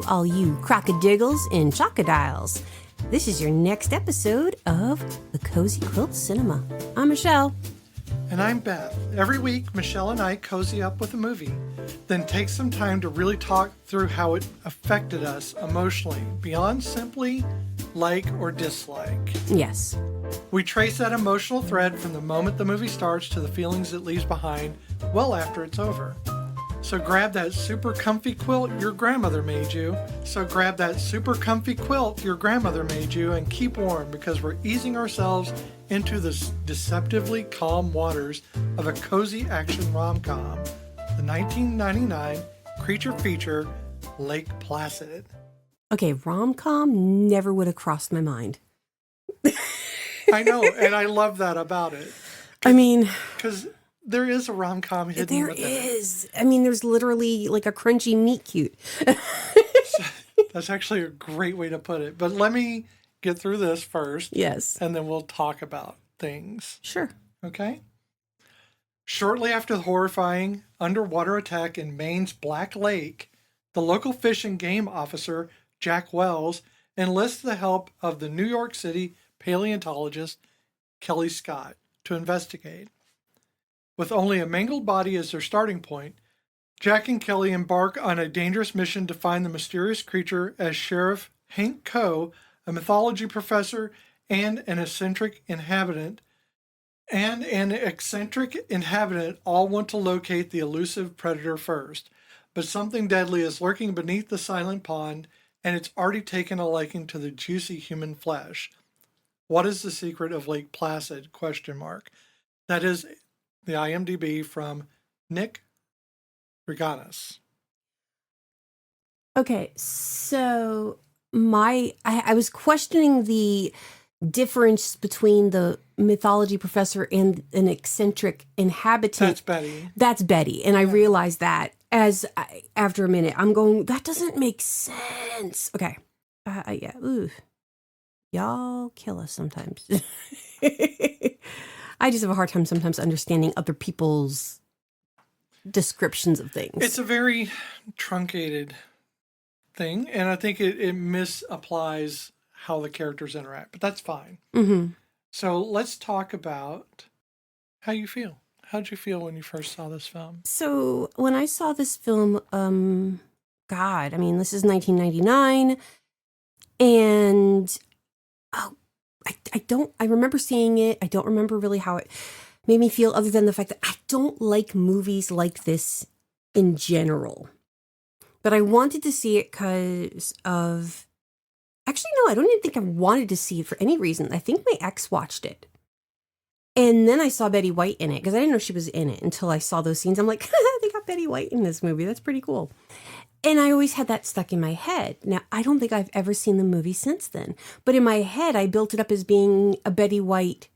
all you crocodiles and chocodiles. This is your next episode of The Cozy Quilt Cinema. I'm Michelle. And I'm Beth. Every week, Michelle and I cozy up with a movie, then take some time to really talk through how it affected us emotionally, beyond simply like or dislike. Yes. We trace that emotional thread from the moment the movie starts to the feelings it leaves behind well after it's over. So grab that super comfy quilt your grandmother made you. And keep warm because we're easing ourselves into the deceptively calm waters of a cozy action rom-com, the 1999 creature feature, Lake Placid. Okay, rom-com never would have crossed my mind. I know, and I love that about it. I mean... Because there is a rom-com hidden within it. There is. I mean, there's literally like a crunchy meat cute. That's actually a great way to put it. But let me get through this first. Yes. And then we'll talk about things. Sure. Okay? Shortly after the horrifying underwater attack in Maine's Black Lake, the local fish and game officer, Jack Wells, enlists the help of the New York City paleontologist, Kelly Scott, to investigate. With only a mangled body as their starting point, Jack and Kelly embark on a dangerous mission to find the mysterious creature as Sheriff Hank Coe, a mythology professor and an eccentric inhabitant, all want to locate the elusive predator first. But something deadly is lurking beneath the silent pond, and it's already taken a liking to the juicy human flesh. What is the secret of Lake Placid? ? That is the IMDb from Nick Reganis. Okay, so I was questioning the difference between the mythology professor and an eccentric inhabitant. That's Betty. And I realized that after a minute, I'm going, that doesn't make sense. Okay. Yeah. Ooh. Y'all kill us sometimes. I just have a hard time sometimes understanding other people's descriptions of things. It's a very truncated thing, and I think it misapplies how the characters interact, but that's fine. Mm-hmm. So let's talk about how you feel. How'd you feel when you first saw this film? So when I saw this film, this is 1999, and I remember seeing it. I don't remember really how it made me feel, other than the fact that I don't like movies like this in general. But I wanted to see it because of... Actually, no, I don't even think I wanted to see it for any reason. I think my ex watched it. And then I saw Betty White in it, because I didn't know she was in it until I saw those scenes. I'm like, they got Betty White in this movie. That's pretty cool. And I always had that stuck in my head. Now, I don't think I've ever seen the movie since then. But in my head, I built it up as being a Betty White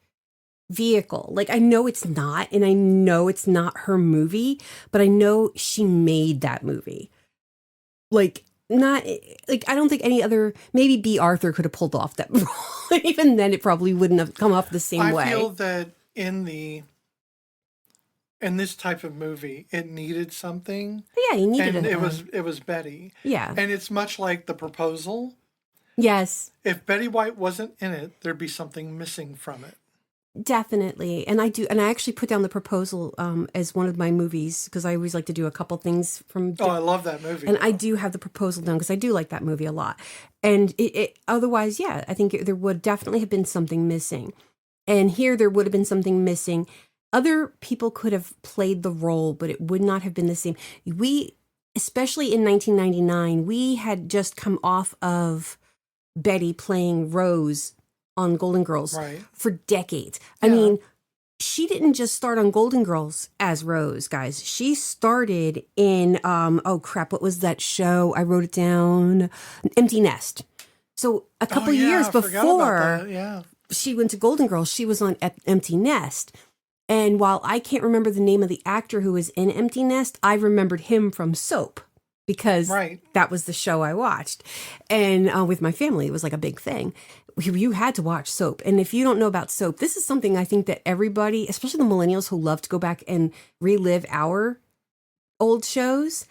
vehicle. Like, I know it's not, and I know it's not her movie, but I know she made that movie. I don't think any other, maybe B. Arthur could have pulled off that role. Even then, it probably wouldn't have come off the same way. I feel that in this type of movie, it needed something. Yeah, you needed it was Betty. Yeah. And it's much like The Proposal. Yes. If Betty White wasn't in it, there'd be something missing from it. Definitely. And I actually put down The Proposal as one of my movies, because I always like to do a couple things from... I love that movie. And I do have The Proposal down, because I do like that movie a lot. And otherwise, yeah, I think there would definitely have been something missing. And here there would have been something missing. Other people could have played the role, but it would not have been the same. Especially in 1999, we had just come off of Betty playing Rose on Golden Girls for decades. I mean, she didn't just start on Golden Girls as Rose, guys. She started in, what was that show? I wrote it down. Empty Nest. So a couple years before she went to Golden Girls, she was on Empty Nest. And while I can't remember the name of the actor who was in Empty Nest, I remembered him from Soap, because that was the show I watched. And with my family, it was like a big thing. You had to watch Soap. And if you don't know about Soap, this is something I think that everybody, especially the millennials who love to go back and relive our old shows,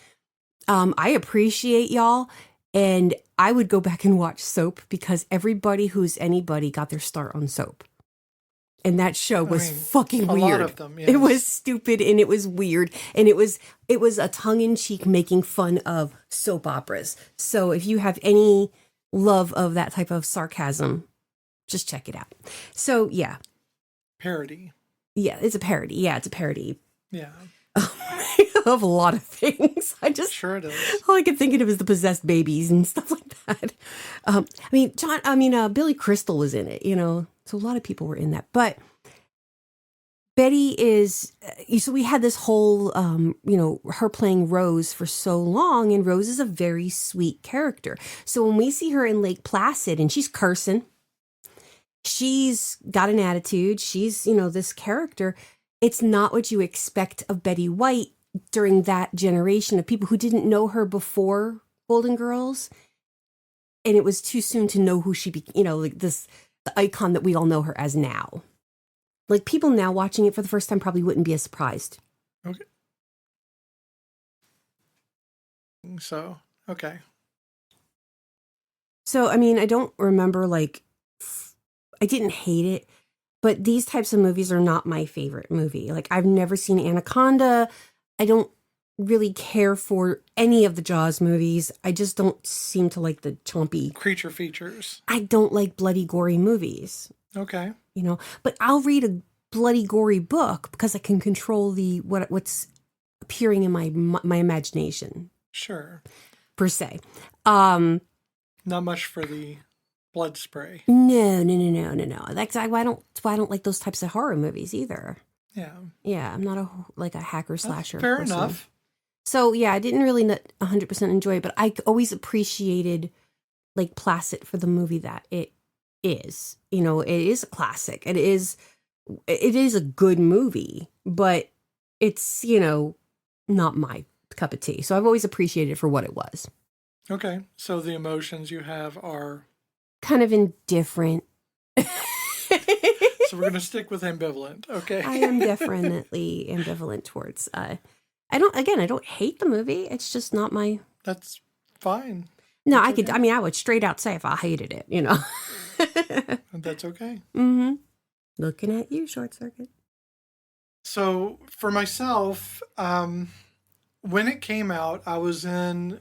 I appreciate y'all. And I would go back and watch soap because everybody who's anybody got their start on soap. And that show was fucking weird. A lot of them, yes. It was stupid and it was weird. And it was a tongue-in-cheek making fun of soap operas. So if you have any love of that type of sarcasm, just check it out. So, yeah. Parody. Yeah, it's a parody. Yeah, it's a parody. Yeah. Of a lot of things. Sure it is. All I could think of is the possessed babies and stuff like that. Billy Crystal was in it, so a lot of people were in that. But Betty is, so we had this whole, her playing Rose for so long, and Rose is a very sweet character. So when we see her in Lake Placid and she's cursing, she's got an attitude, she's, this character, it's not what you expect of Betty White during that generation of people who didn't know her before Golden Girls. And it was too soon to know who she became, the icon that we all know her as now. Like, people now watching it for the first time probably wouldn't be as surprised. Okay. So, okay. So, I don't remember, I didn't hate it, but these types of movies are not my favorite movie. Like, I've never seen Anaconda. I don't really care for any of the Jaws movies. I just don't seem to like the chompy creature features. I don't like bloody, gory movies. Okay. But I'll read a bloody, gory book because I can control what's appearing in my imagination. Sure. Per se. Not much for the blood spray. No. That's why I don't like those types of horror movies either. Yeah. Yeah, I'm not a hacker slasher. Fair person. enough. So, yeah, I didn't really 100% enjoy it, but I always appreciated Lake Placid for the movie that it is. It is a classic. It is a good movie, but it's, not my cup of tea. So I've always appreciated it for what it was. Okay. So the emotions you have are kind of indifferent. So we're going to stick with ambivalent. Okay. I am definitely ambivalent towards, I don't hate the movie. It's just not my. That's fine. No, that's okay. I would straight out say if I hated it, That's okay. Mm-hmm. Looking at you, Short Circuit. So for myself, when it came out, I was in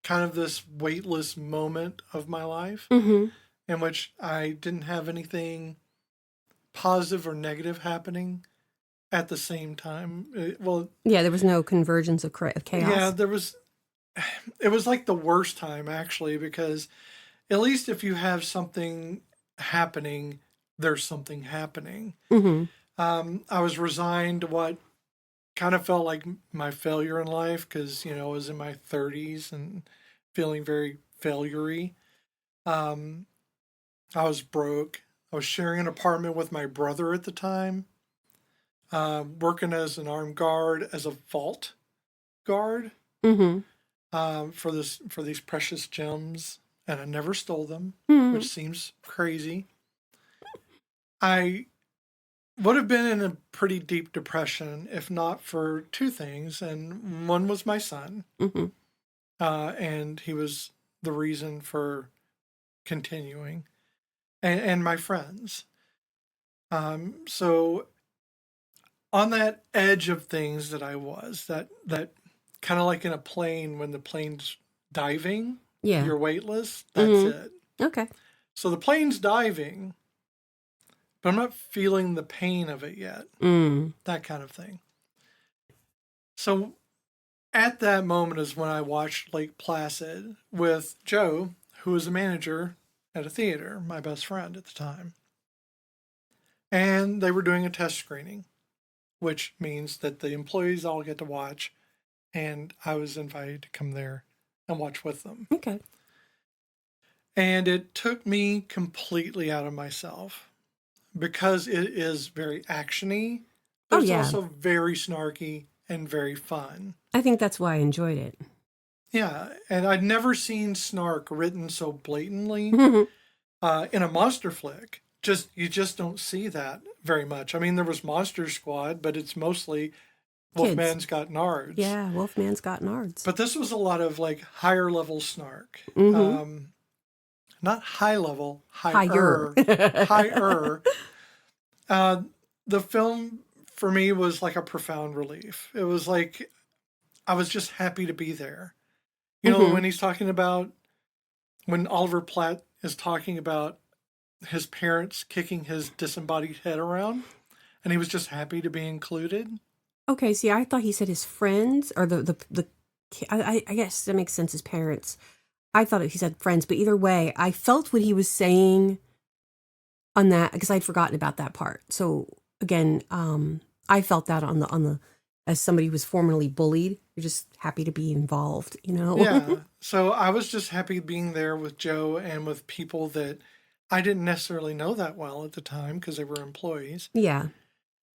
kind of this weightless moment of my life in which I didn't have anything positive or negative happening at the same time. There was no convergence of chaos. Yeah, it was like the worst time, actually, because at least if you have something happening, there's something happening. I was resigned to what kind of felt like my failure in life because, I was in my 30s and feeling very failure-y. I was broke. I was sharing an apartment with my brother at the time, working as an armed guard, as a vault guard for these precious gems, and I never stole them, which seems crazy. I would have been in a pretty deep depression if not for two things, and one was my son, and he was the reason for continuing. And my friends. So on that edge of things that I was, that kind of like in a plane when the plane's diving, you're weightless, that's it. Okay. So the plane's diving, but I'm not feeling the pain of it yet. That kind of thing. So at that moment is when I watched Lake Placid with Joe, who was a manager at a theater, my best friend at the time. And they were doing a test screening, which means that the employees all get to watch, and I was invited to come there and watch with them. Okay. And it took me completely out of myself because it is very actiony, but it's also very snarky and very fun. I think that's why I enjoyed it. Yeah, and I'd never seen snark written so blatantly in a monster flick. You just don't see that very much. I mean, there was Monster Squad, but it's mostly kids. Wolfman's Got Nards. Yeah, Wolfman's Got Nards. But this was a lot of like higher level snark. Mm-hmm. Not high level, Higher. higher. The film for me was like a profound relief. It was like I was just happy to be there. You know, when he's talking about when Oliver Platt is talking about his parents kicking his disembodied head around, and he was just happy to be included. Okay, see, I thought he said his friends or I guess that makes sense. His parents. I thought he said friends, but either way, I felt what he was saying on that because I'd forgotten about that part. So again, I felt that on the as somebody who was formerly bullied, you're just happy to be involved, you know? Yeah. So I was just happy being there with Joe and with people that I didn't necessarily know that well at the time because they were employees. Yeah.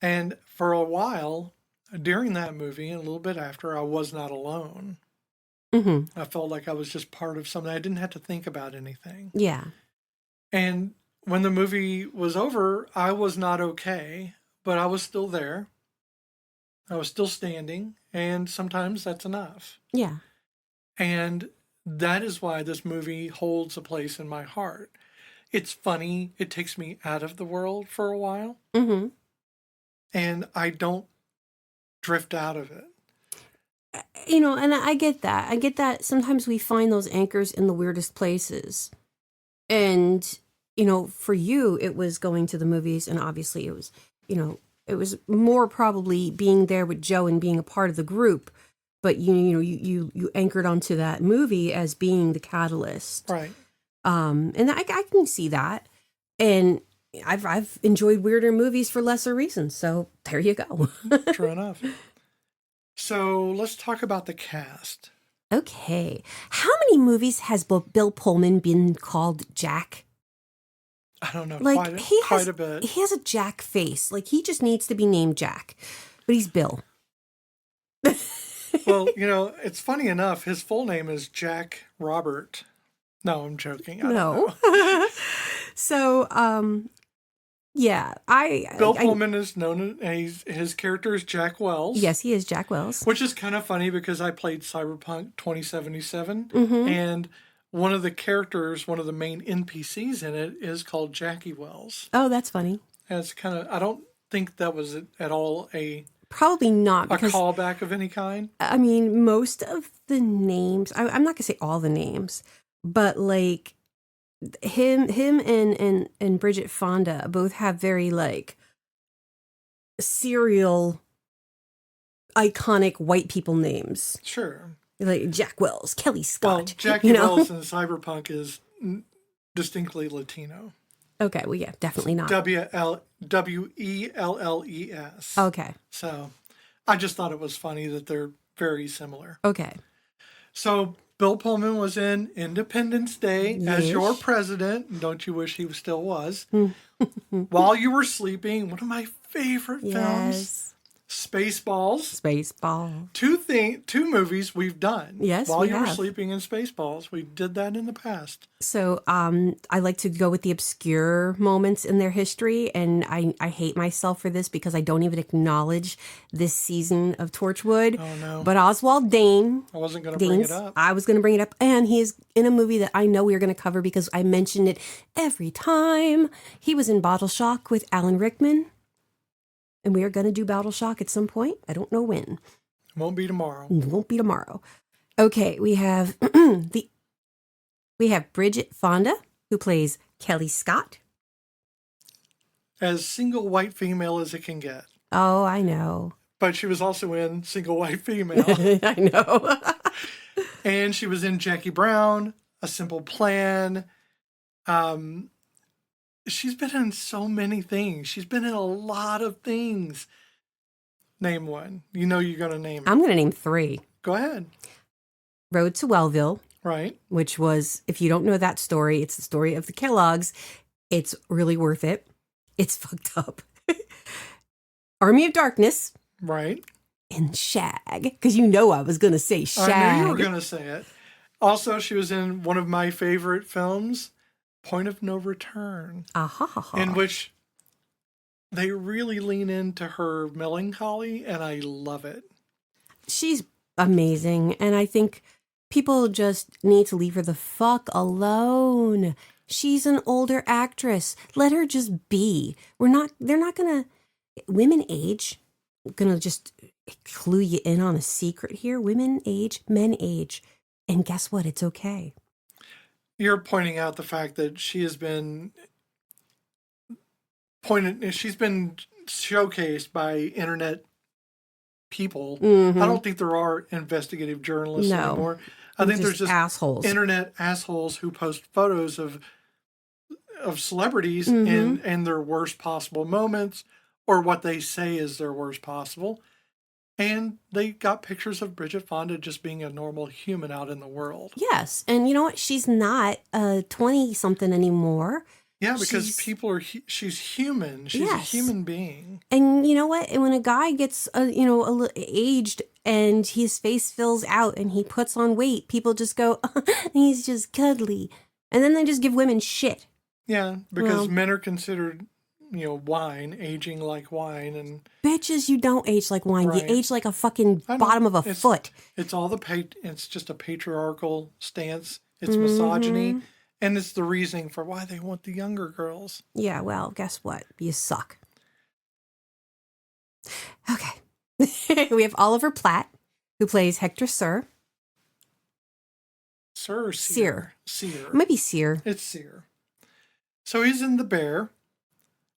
And for a while during that movie and a little bit after, I was not alone. Mm-hmm. I felt like I was just part of something. I didn't have to think about anything. Yeah. And when the movie was over, I was not okay, but I was still there. I was still standing, and sometimes that's enough. Yeah. And that is why this movie holds a place in my heart. It's funny. It takes me out of the world for a while. Mm-hmm. And I don't drift out of it. You know, and I get that. I get that sometimes we find those anchors in the weirdest places. And, you know, for you, it was going to the movies, and obviously it was, you know, it was more probably being there with Joe and being a part of the group. But you anchored onto that movie as being the catalyst. Right. And I can see that. And I've enjoyed weirder movies for lesser reasons. So there you go. True enough. So let's talk about the cast. Okay. How many movies has Bill Pullman been called Jack? I don't know. Like quite a bit. He has a Jack face. Like he just needs to be named Jack. But he's Bill. Well, you know, it's funny enough. His full name is Jack Robert. No, I'm joking. I don't know. So, yeah, Bill Pullman is known as his character is Jack Wells. Yes, he is Jack Wells. Which is kind of funny because I played Cyberpunk 2077, Mm-hmm. and one of the characters, one of the main NPCs in it, is called Jackie Wells. Oh, that's funny. And it's kind of, I don't think that was at all Probably not. A callback of any kind? I mean, most of the names, I'm not going to say all the names, but like him and Bridget Fonda both have very like serial iconic white people names. Sure. Like Jack Wells, Kelly Scott. Well, Jackie Wells in Cyberpunk is distinctly Latino. Okay, well, yeah, definitely not. Welles. Okay. So I just thought it was funny that they're very similar. Okay. So Bill Pullman was in Independence Day as your president. Don't you wish he still was? While you were sleeping, one of my favorite films. Spaceballs. Two movies we've done. Yes, While we you have. were sleeping in Spaceballs. We did that in the past. So I like to go with the obscure moments in their history, and I hate myself for this because I don't even acknowledge this season of Torchwood. Oh, no. But Oswald Dane. I wasn't going to bring it up. I was going to bring it up, and he is in a movie that I know we are going to cover because I mention it every time. He was in Bottle Shock with Alan Rickman. And we are going to do Battle Shock at some point. I don't know when. Won't be tomorrow. Won't be tomorrow. Okay, we have we have Bridget Fonda, who plays Kelly Scott. As single white female as it can get. Oh, I know. But she was also in Single White Female. I know. And she was in Jackie Brown, A Simple Plan. She's been in so many things. She's been in a lot of things. Name one. You know you're going to name it. I'm going to name 3. Go ahead. Road to Wellville. Right. Which was, if you don't know that story, it's the story of the Kellogg's. It's really worth it. It's fucked up. Army of Darkness. Right. And Shag. Because you know I was going to say Shag. I knew you were going to say it. Also, she was in one of my favorite films, Point of No Return, in which they really lean into her melancholy, and I love it. She's amazing. And I think people just need to leave her the fuck alone. She's an older actress. Let her just be. They're not gonna, women age. Gonna just clue you in on a secret here. Women age, men age. And guess what? It's okay. You're pointing out the fact that she's been showcased by internet people. Mm-hmm. I don't think there are investigative journalists anymore. I think there's just assholes. Internet assholes who post photos of celebrities Mm-hmm. in their worst possible moments, or what they say is their worst possible. And they got pictures of Bridget Fonda just being a normal human out in the world. Yes. And you know what? She's not 20-something anymore. Yeah, because she's human. She's a human being. And you know what? And when a guy gets, aged and his face fills out and he puts on weight, people just go, he's just cuddly. And then they just give women shit. Yeah, because men are considered, wine, aging like wine. And bitches, you don't age like wine. Right. You age like a fucking bottom of a foot. It's all it's just a patriarchal stance. It's misogyny. And it's the reasoning for why they want the younger girls. Yeah, well, guess what? You suck. Okay. We have Oliver Platt, who plays Hector Cyr. Cyr or Cyr? Cyr. It might be Cyr. It's Cyr. So he's in The Bear,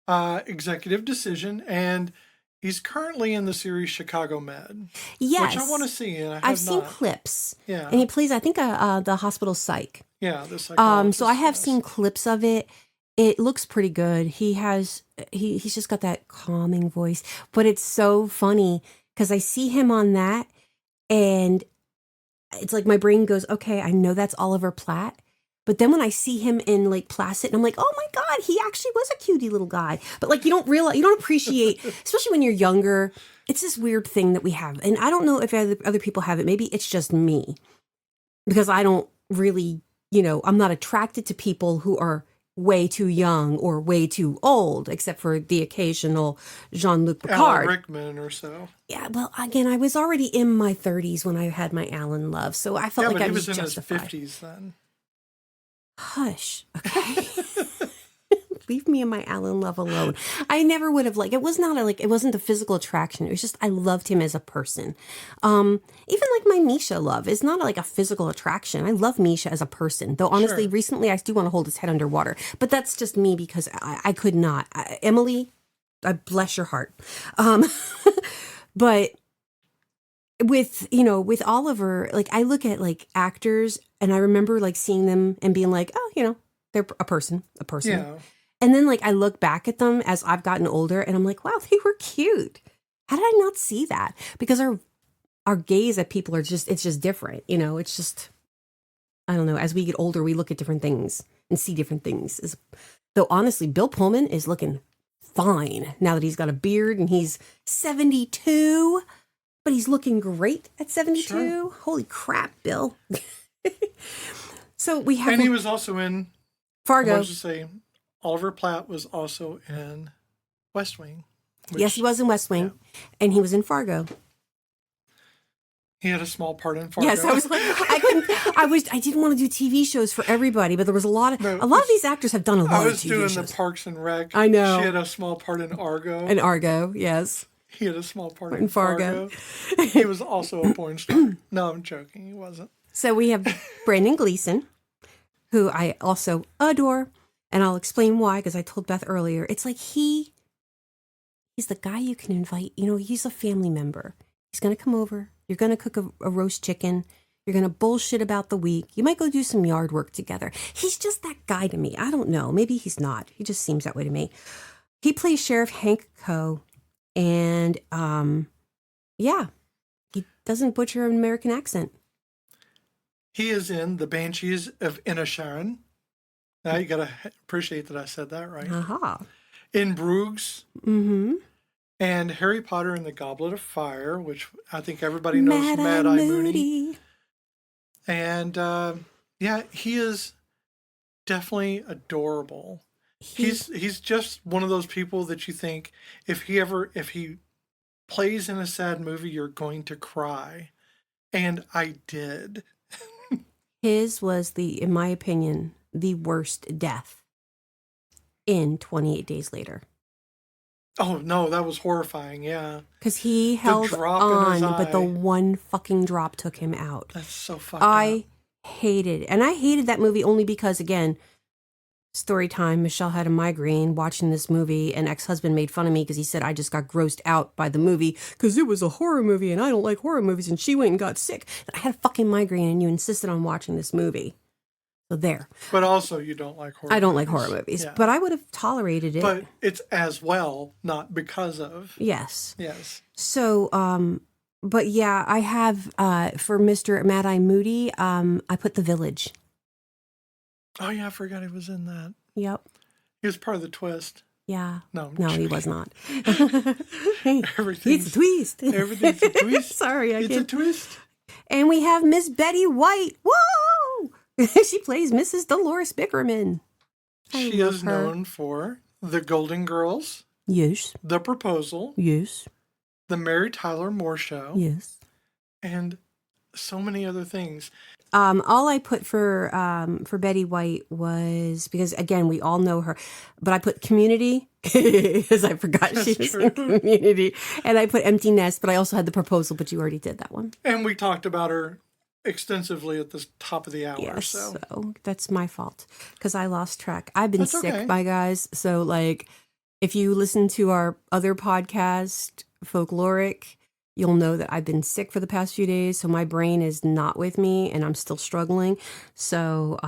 Executive Decision, and he's currently in the series Chicago Med. Yes. Which I want to see, and I've seen clips. Yeah. And he plays, I think, the hospital psych. Yeah, the psychologist. So I have seen clips of it. It looks pretty good. He's just got that calming voice, but it's so funny because I see him on that, and it's like my brain goes, okay, I know that's Oliver Platt. But then when I see him in Lake Placid, and I'm like, oh my God, he actually was a cutie little guy. But like, you don't appreciate, especially when you're younger. It's this weird thing that we have. And I don't know if other people have it. Maybe it's just me, because I don't really, I'm not attracted to people who are way too young or way too old, except for the occasional Jean-Luc Picard. Alan Rickman or so. Yeah, well, again, I was already in my 30s when I had my Alan love, so I felt like I was justified. He was in his 50s then. Hush, okay? Leave me and my Alan love alone. I never would have it wasn't a physical attraction. It was just I loved him as a person. Even like my Misha love is not like a physical attraction. I love Misha as a person. Though honestly, recently I do want to hold his head underwater. But that's just me because I could not. Emily, I bless your heart. But with Oliver, like I look at like actors and I remember like seeing them and being like, oh, they're a person. Yeah. And then like I look back at them as I've gotten older and I'm like, wow, they were cute. How did I not see that? Because our gaze at people it's just different. It's just, I don't know. As we get older, we look at different things and see different things. Though honestly, Bill Pullman is looking fine now that he's got a beard and he's 72, but he's looking great at 72. Sure. Holy crap, Bill. So we have. And he was also in Fargo. I was to say, Oliver Platt was also in West Wing. Yes, he was in West Wing, and he was in Fargo. He had a small part in Fargo. Yes, I was like, I didn't want to do TV shows for everybody, but there was a lot of these actors have done a lot of TV shows. I was doing the Parks and Rec. I know. She had a small part in Argo. In Argo, yes. He had a small part in Fargo. He was also a porn star. No, I'm joking. He wasn't. So we have Brendan Gleeson, who I also adore, and I'll explain why, because I told Beth earlier. It's like he's the guy you can invite. He's a family member. He's going to come over. You're going to cook a roast chicken. You're going to bullshit about the week. You might go do some yard work together. He's just that guy to me. I don't know. Maybe he's not. He just seems that way to me. He plays Sheriff Hank Coe. And, he doesn't butcher an American accent. He is in The Banshees of Inisharan. Now you got to appreciate that I said that right. Uh-huh. In Bruges. Mm-hmm. And Harry Potter and the Goblet of Fire, which I think everybody knows Mad-Eye Moody. And, he is definitely adorable. He's just one of those people that you think if he plays in a sad movie, you're going to cry. And I did. His was in my opinion, the worst death in 28 Days Later. Oh, no, that was horrifying, yeah. Because he held on, but the one fucking drop took him out. That's so fucked up. I hated that movie only because, again, story time, Michelle had a migraine watching this movie, and ex-husband made fun of me because he said I just got grossed out by the movie because it was a horror movie and I don't like horror movies, and she went and got sick. I had a fucking migraine and you insisted on watching this movie. So there. But also you don't like horror movies. I don't like horror movies, but I would have tolerated it. But it's as well, not because of. Yes. Yes. So, but yeah, I have, for Mr. Mad Eye Moody, I put The Village. Oh yeah, I forgot he was in that. Yep. He was part of the twist. Yeah. No, he was not. Everything's It's a twist. Everything's a twist. Sorry, it's a twist. And we have Miss Betty White. Whoa! She plays Mrs. Dolores Bickerman. She is known for The Golden Girls. Yes. The Proposal. Yes. The Mary Tyler Moore Show. Yes. And so many other things. All I put for Betty White was, because again, we all know her, but I put Community because I forgot she was in Community, and I put Empty Nest, but I also had The Proposal, but you already did that one. And we talked about her extensively at the top of the hour. Yes, so that's my fault because I lost track. I've been sick, okay. my guys. So like, if you listen to our other podcast, Folkloric, you'll know that I've been sick for the past few days, so my brain is not with me, and I'm still struggling. So,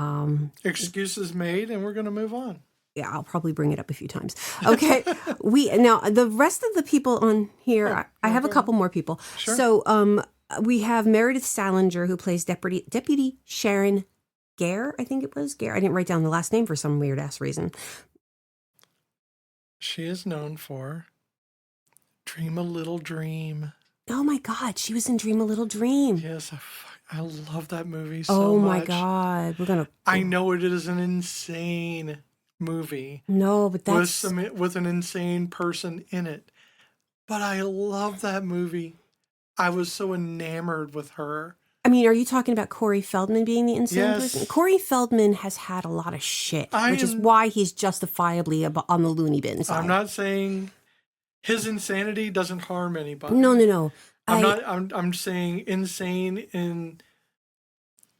excuses made, and we're going to move on. Yeah, I'll probably bring it up a few times. Okay, now the rest of the people on here, I have a couple more people. Sure. So, we have Meredith Salinger, who plays Deputy Sharon Gare. I think it was Gare. I didn't write down the last name for some weird ass reason. She is known for Dream a Little Dream. Oh my God, she was in Dream a Little Dream. Yes, I love that movie so much. Oh my God, I know it is an insane movie. No, but that's with an insane person in it. But I love that movie. I was so enamored with her. I mean, are you talking about Corey Feldman being the insane person? Yes. Corey Feldman has had a lot of shit, which is why he's justifiably on the loony bin side. I'm not saying his insanity doesn't harm anybody. No. I'm saying insane in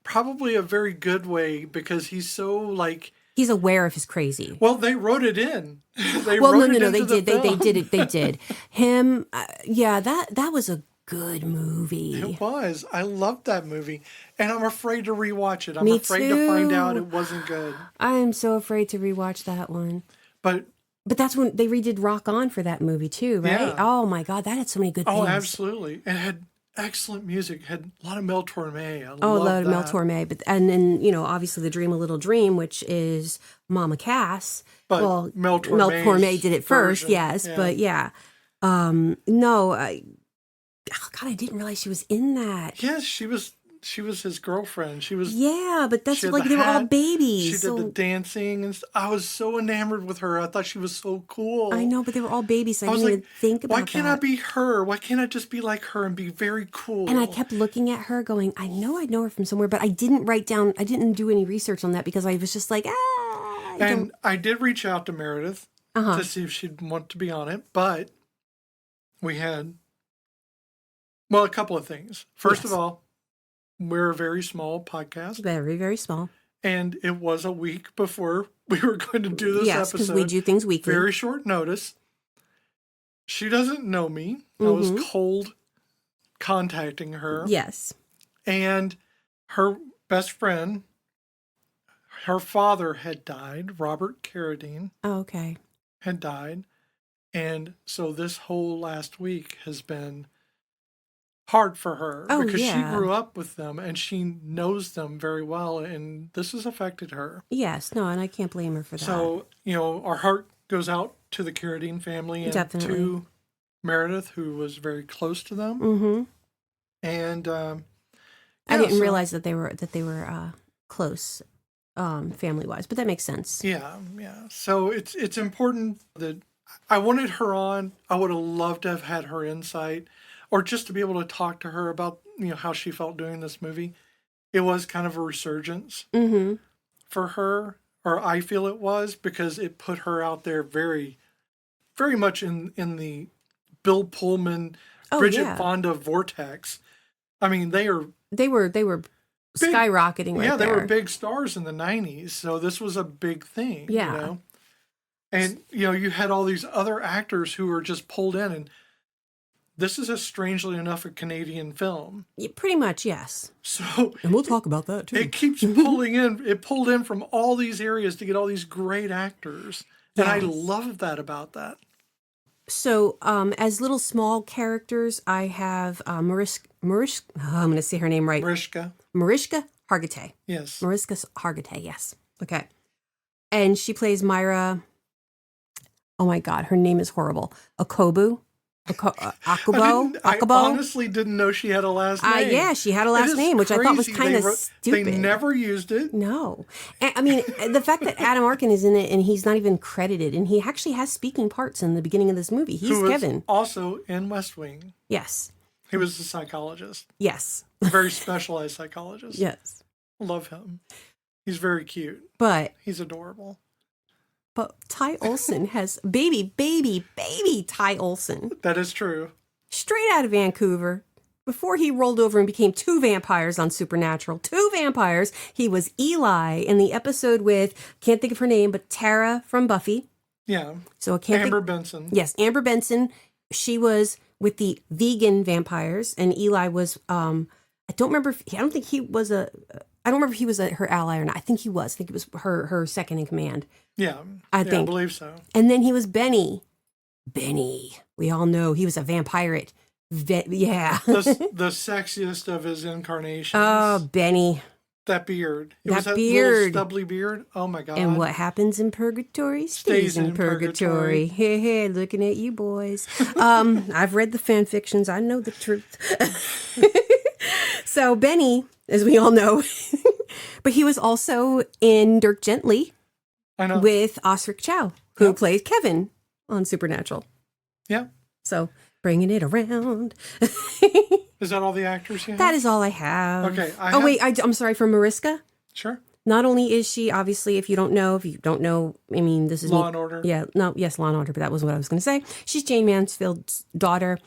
probably a very good way, because he's so like, he's aware of his crazy. Well, they wrote it in. They did. Him, that was a good movie. It was. I loved that movie, and I'm afraid to rewatch it. I'm Me afraid too. to find out it wasn't good. I'm so afraid to rewatch that one. But that's when they redid Rock On for that movie too, right? Yeah. Oh my God, that had so many good things. Oh, absolutely. And it had excellent music. It had a lot of Mel Torme. A lot of Mel Torme. And then, obviously the Dream a Little Dream, which is Mama Cass. But Mel Torme did it first, version. yes. Yeah. But yeah. I didn't realize she was in that. Yes, she was his girlfriend. She was. Yeah, but that's like they were all babies. She did the dancing, and I was so enamored with her. I thought she was so cool. I know, but they were all babies, so I didn't even think about that. Why can't I be her? Why can't I just be like her and be very cool? And I kept looking at her going, I know her from somewhere, but I didn't do any research on that because I was just like, I did reach out to Meredith to see if she'd want to be on it, but we had, a couple of things. First of all, we're a very small podcast. Very, very small. And it was a week before we were going to do this episode. Yes, because we do things weekly. Very short notice. She doesn't know me. I was cold contacting her. Yes. And her best friend, her father had died. Robert Carradine. Oh, okay. Had died. And so this whole last week has been hard for her because she grew up with them and she knows them very well, and this has affected her. Yes, no, and I can't blame her for that. So, our heart goes out to the Carradine family and to Meredith, who was very close to them. Mm-hmm. And I didn't realize that they were close. family-wise, but that makes sense. Yeah, yeah. So it's important that I wanted her on. I would have loved to have had her insight, or just to be able to talk to her about how she felt doing this movie. It was kind of a resurgence for her, or I feel it was, because it put her out there very, very much in the Bill Pullman, Bridget Fonda vortex. I mean, they were big, skyrocketing right yeah, they there. were big stars in the 90s, so this was a big thing, Yeah. And, you had all these other actors who were just pulled in, and this is strangely enough, a Canadian film. Yeah, pretty much, yes. So, and we'll talk about that, too. It keeps pulling in. It pulled in from all these areas to get all these great actors. And I love that about that. So, as little small characters, I have Mariska, I'm going to say her name right. Mariska Hargitay. Yes. Mariska Hargitay, yes. Okay. And she plays Myra, oh my God, her name is horrible. Akubo? I honestly didn't know she had a last name. Yeah, she had a last name, which I thought was kind of stupid. They never used it. No. And, I mean, the fact that Adam Arkin is in it and he's not even credited, and he actually has speaking parts in the beginning of this movie. He's Kevin. Also in West Wing. Yes. He was a psychologist. Yes. A very specialized psychologist. Yes. Love him. He's very cute. But he's adorable. But Ty Olsson has baby Ty Olsson. That is true. Straight out of Vancouver. Before he rolled over and became 2 vampires on Supernatural. 2 vampires. He was Eli in the episode with, can't think of her name, but Tara from Buffy. Yeah. So I can't Amber Benson. Yes, Amber Benson. She was with the vegan vampires, and Eli was, I don't remember if he was her ally or not. I think he was. I think it was her second in command. Yeah. I think. I believe so. And then he was Benny. Benny. We all know he was a vampire. Yeah. the sexiest of his incarnations. Oh, Benny. That beard. That beard. Little stubbly beard. Oh, my God. And what happens in purgatory stays in purgatory. Hey, hey, looking at you boys. I've read the fan fictions. I know the truth. So Benny, as we all know, but he was also in Dirk Gently. I know. With Osric Chow, who plays Kevin on Supernatural. Yeah. So bringing it around. Is that all the actors you have? That is all I have. Okay. I'm sorry, for Mariska. Sure. Not only is she, obviously, if you don't know, I mean, this is Law and Order. Yeah, no, yes, Law and Order, but that wasn't what I was going to say. She's Jane Mansfield's daughter,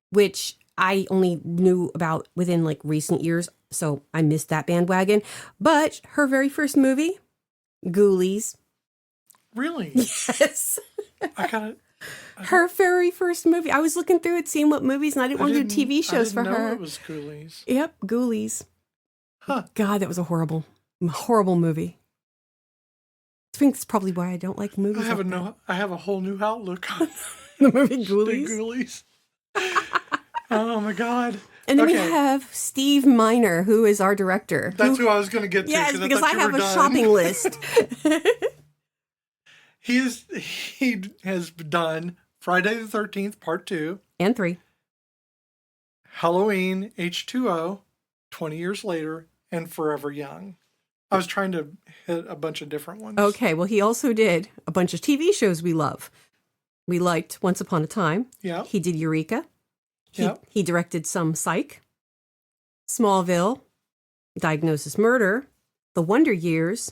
which I only knew about within recent years, so I missed that bandwagon. But her very first movie, Ghoulies. Really? Yes. Her very first movie. I was looking through it, seeing what movies, and I didn't want to do TV shows for her. I didn't know it was Ghoulies. Yep, Ghoulies. Huh. God, that was a horrible movie. I think that's probably why I don't like movies. I have a whole new outlook on the movie Ghoulies. Ghoulies. Oh my God. And then we have Steve Miner, who is our director. That's who I was going to get to. Yes, because I have a shopping list. He has done Friday the 13th, Part 2. And 3. Halloween, H2O, 20 Years Later, and Forever Young. I was trying to hit a bunch of different ones. Okay, well, he also did a bunch of TV shows we love. We liked Once Upon a Time. Yeah. He did Eureka. He directed some Psych, Smallville, Diagnosis Murder, The Wonder Years.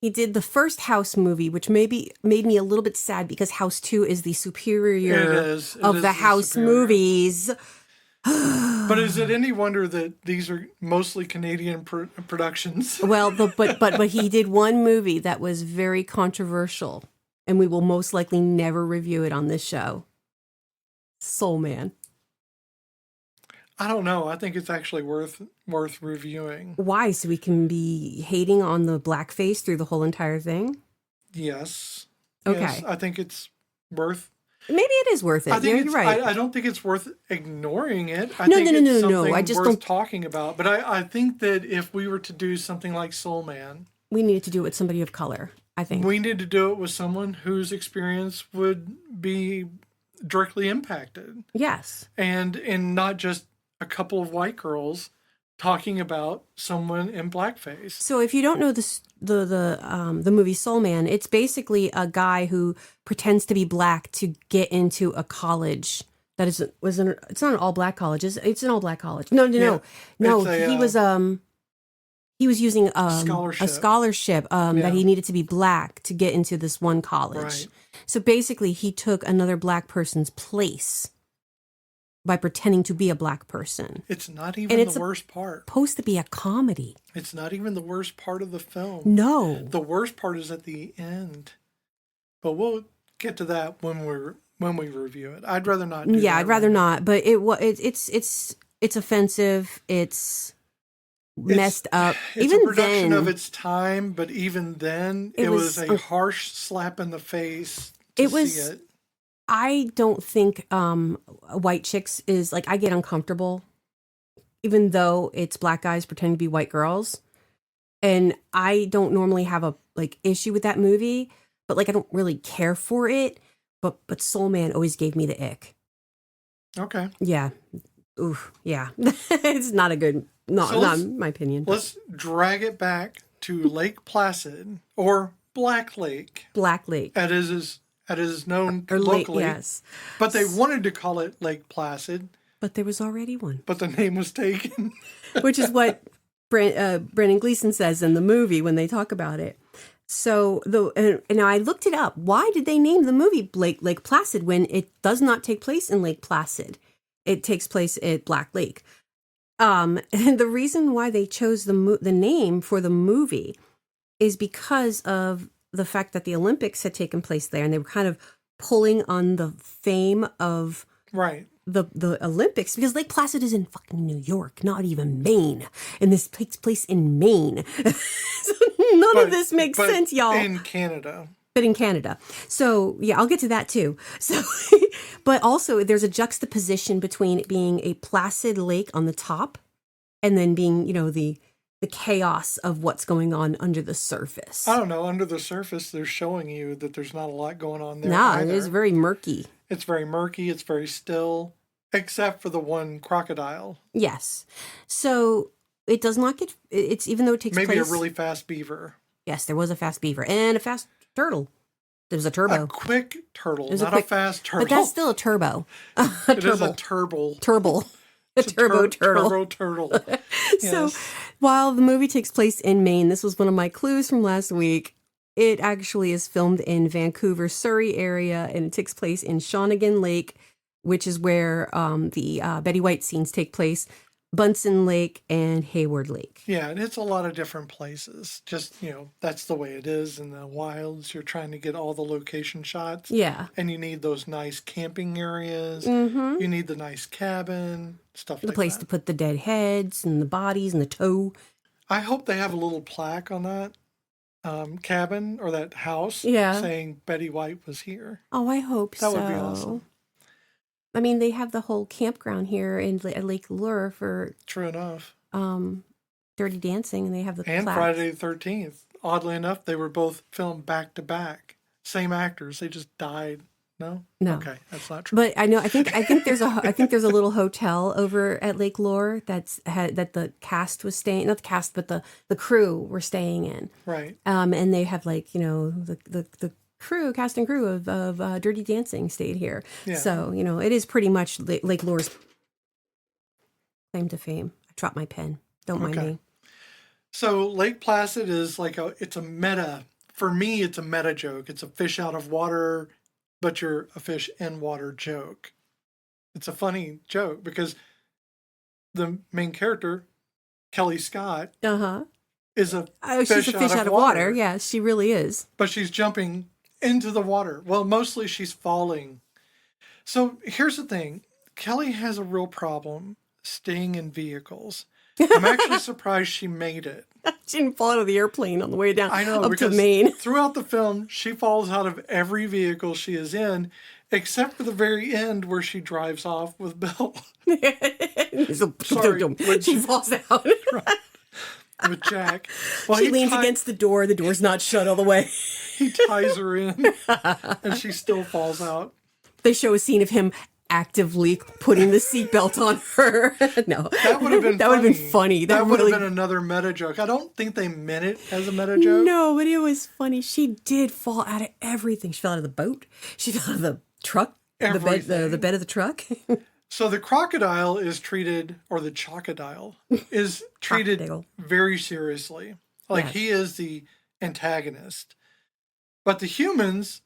He did the first House movie, which maybe made me a little bit sad because House 2 is the superior of the House movies. But is it any wonder that these are mostly Canadian productions? Well, but he did one movie that was very controversial, and we will most likely never review it on this show. Soul Man. I don't know. I think it's actually worth reviewing. Why? So we can be hating on the blackface through the whole entire thing? Yes. Okay. Yes, I think it's worth. Maybe it is worth it. You're right. I don't think it's worth ignoring it. No. I just worth don't talking about. But I think that if we were to do something like Soul Man, we needed to do it with somebody of color. I think we need to do it with someone whose experience would be directly impacted. Yes. And not just a couple of white girls talking about someone in blackface. So if you don't know this, the movie Soul Man, it's basically a guy who pretends to be black to get into a college that it's not an all black college. It's an all black college. No. He was using a scholarship that he needed to be black to get into this one college. Right. So basically, he took another black person's place by pretending to be a black person. It's not even the worst part. Supposed to be a comedy. It's not even the worst part of the film. No. The worst part is at the end. But we'll get to that when we review it. I'd rather not do that. Yeah, I'd rather not. But it's offensive. It's messed up. It's even a production then, of its time, but even then, it was a harsh slap in the face to see it. I don't think white chicks is like, I get uncomfortable, even though it's black guys pretending to be white girls, and I don't normally have a issue with that movie, but I don't really care for it. But Soul Man always gave me the ick. Okay. Yeah. Oof. Yeah. It's not a good. Not in my opinion. Let's drag it back to Lake Placid, or Black Lake. Black Lake. As it is known locally. Yes. But they wanted to call it Lake Placid. But there was already one. But the name was taken. Which is what Brendan Gleeson says in the movie when they talk about it. So and I looked it up. Why did they name the movie Lake Placid when it does not take place in Lake Placid? It takes place at Black Lake. And the reason why they chose the name for the movie is because of the fact that the Olympics had taken place there, and they were kind of pulling on the fame of the Olympics, because Lake Placid is in fucking New York, not even Maine, and this takes place in Maine. So none of this makes sense, y'all. In Canada. But in Canada. So, yeah, I'll get to that too. So, but also there's a juxtaposition between it being a placid lake on the top and then being, the chaos of what's going on under the surface. I don't know. Under the surface, they're showing you that there's not a lot going on there. No, it is very murky. It's very murky. It's very still, except for the one crocodile. Yes. So it does not get, it's even though it takes place. Maybe a really fast beaver. Yes, there was a fast beaver and a fast turtle. There was a turbo. A quick turtle, not a fast turtle. But that's still a turbo. It is a turtle. Turtle. A turbo turtle. Turbo turtle. Yes. So while the movie takes place in Maine, this was one of my clues from last week. It actually is filmed in Vancouver, Surrey area, and it takes place in Shawnigan Lake, which is where the Betty White scenes take place. Bunsen Lake and Hayward Lake. Yeah, and it's a lot of different places. Just, that's the way it is in the wilds. You're trying to get all the location shots. Yeah. And you need those nice camping areas. Mm-hmm. You need the nice cabin, stuff like that. The place to put the dead heads and the bodies and the toe. I hope they have a little plaque on that cabin or that house saying Betty White was here. Oh, I hope so. That would be awesome. I mean, they have the whole campground here at Lake Lure for... True enough. Dirty Dancing, and they have the And plaques. Friday the 13th. Oddly enough, they were both filmed back to back. Same actors. They just died. No? No. Okay, that's not true. But I know. I think there's a little hotel over at Lake Lure that the cast was staying. Not the cast, but the crew were staying in. Right. And they have the cast and crew of Dirty Dancing stayed here. Yeah. So, it is pretty much Lake Lure's claim to fame. I dropped my pen. Don't mind me. So Lake Placid is it's a meta, for me, it's a meta joke. It's a fish out of water, but you're a fish in water joke. It's a funny joke because the main character, Kelly Scott, is a she's a fish out of water. Yeah, she really is. But she's jumping into the water. Well, mostly she's falling. So here's the thing. Kelly has a real problem staying in vehicles. I'm actually surprised she made it. She didn't fall out of the airplane on the way down up to because Maine. Throughout the film, she falls out of every vehicle she is in, except for the very end where she drives off with Bill. She falls out. Right. With Jack. Well, she leans against the door. The door's not shut all the way. He ties her in, and she still falls out. They show a scene of him actively putting the seatbelt on her. No, That would have been that would have been funny. That would have been another meta joke. I don't think they meant it as a meta joke. No, but it was funny. She did fall out of everything. She fell out of the boat. She fell out of the truck. The bed of the truck. So the crocodile is treated, or the chocodile is treated very seriously. Like he is the antagonist. But the humans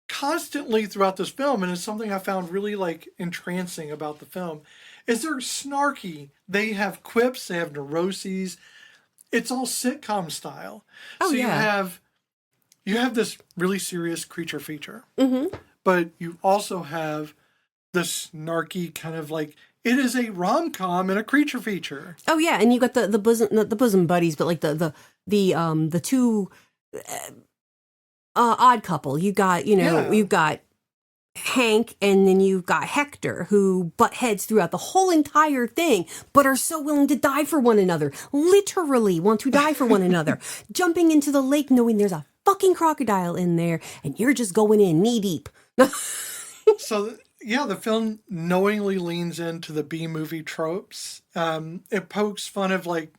constantly throughout this film, and it's something I found really like entrancing about the film, is they're snarky. They have quips, they have neuroses. It's all sitcom style. Oh, so yeah. you have this really serious creature feature. Mm-hmm. But you also have the snarky kind of like, it is a rom-com and a creature feature. Oh yeah, and you got the bosom, not the bosom buddies, but like the two odd couple. You got you've got Hank, and then you've got Hector, who butt heads throughout the whole entire thing, but are so willing to die for one another. Literally want to die for one another. Jumping into the lake knowing there's a fucking crocodile in there, and you're just going in knee deep. So, yeah, the film knowingly leans into the B-movie tropes. It pokes fun of, like,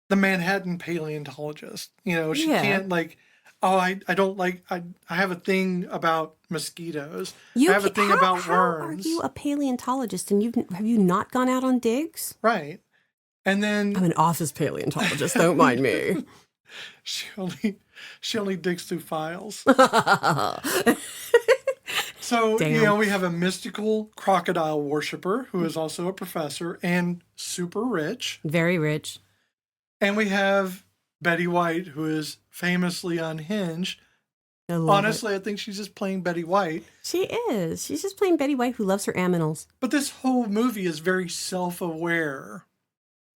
the Manhattan paleontologist. She can't, like, I don't like, I have a thing about mosquitoes. I have a thing about worms. How are you a paleontologist and have you not gone out on digs? Right. And then... I'm an office paleontologist, don't mind me. She only digs through files. So, Damn. we have a mystical crocodile worshiper who is also a professor and super rich. Very rich. And we have Betty White, who is famously unhinged. Honestly, I think she's just playing Betty White. She is. She's just playing Betty White, who loves her aminals. But this whole movie is very self-aware.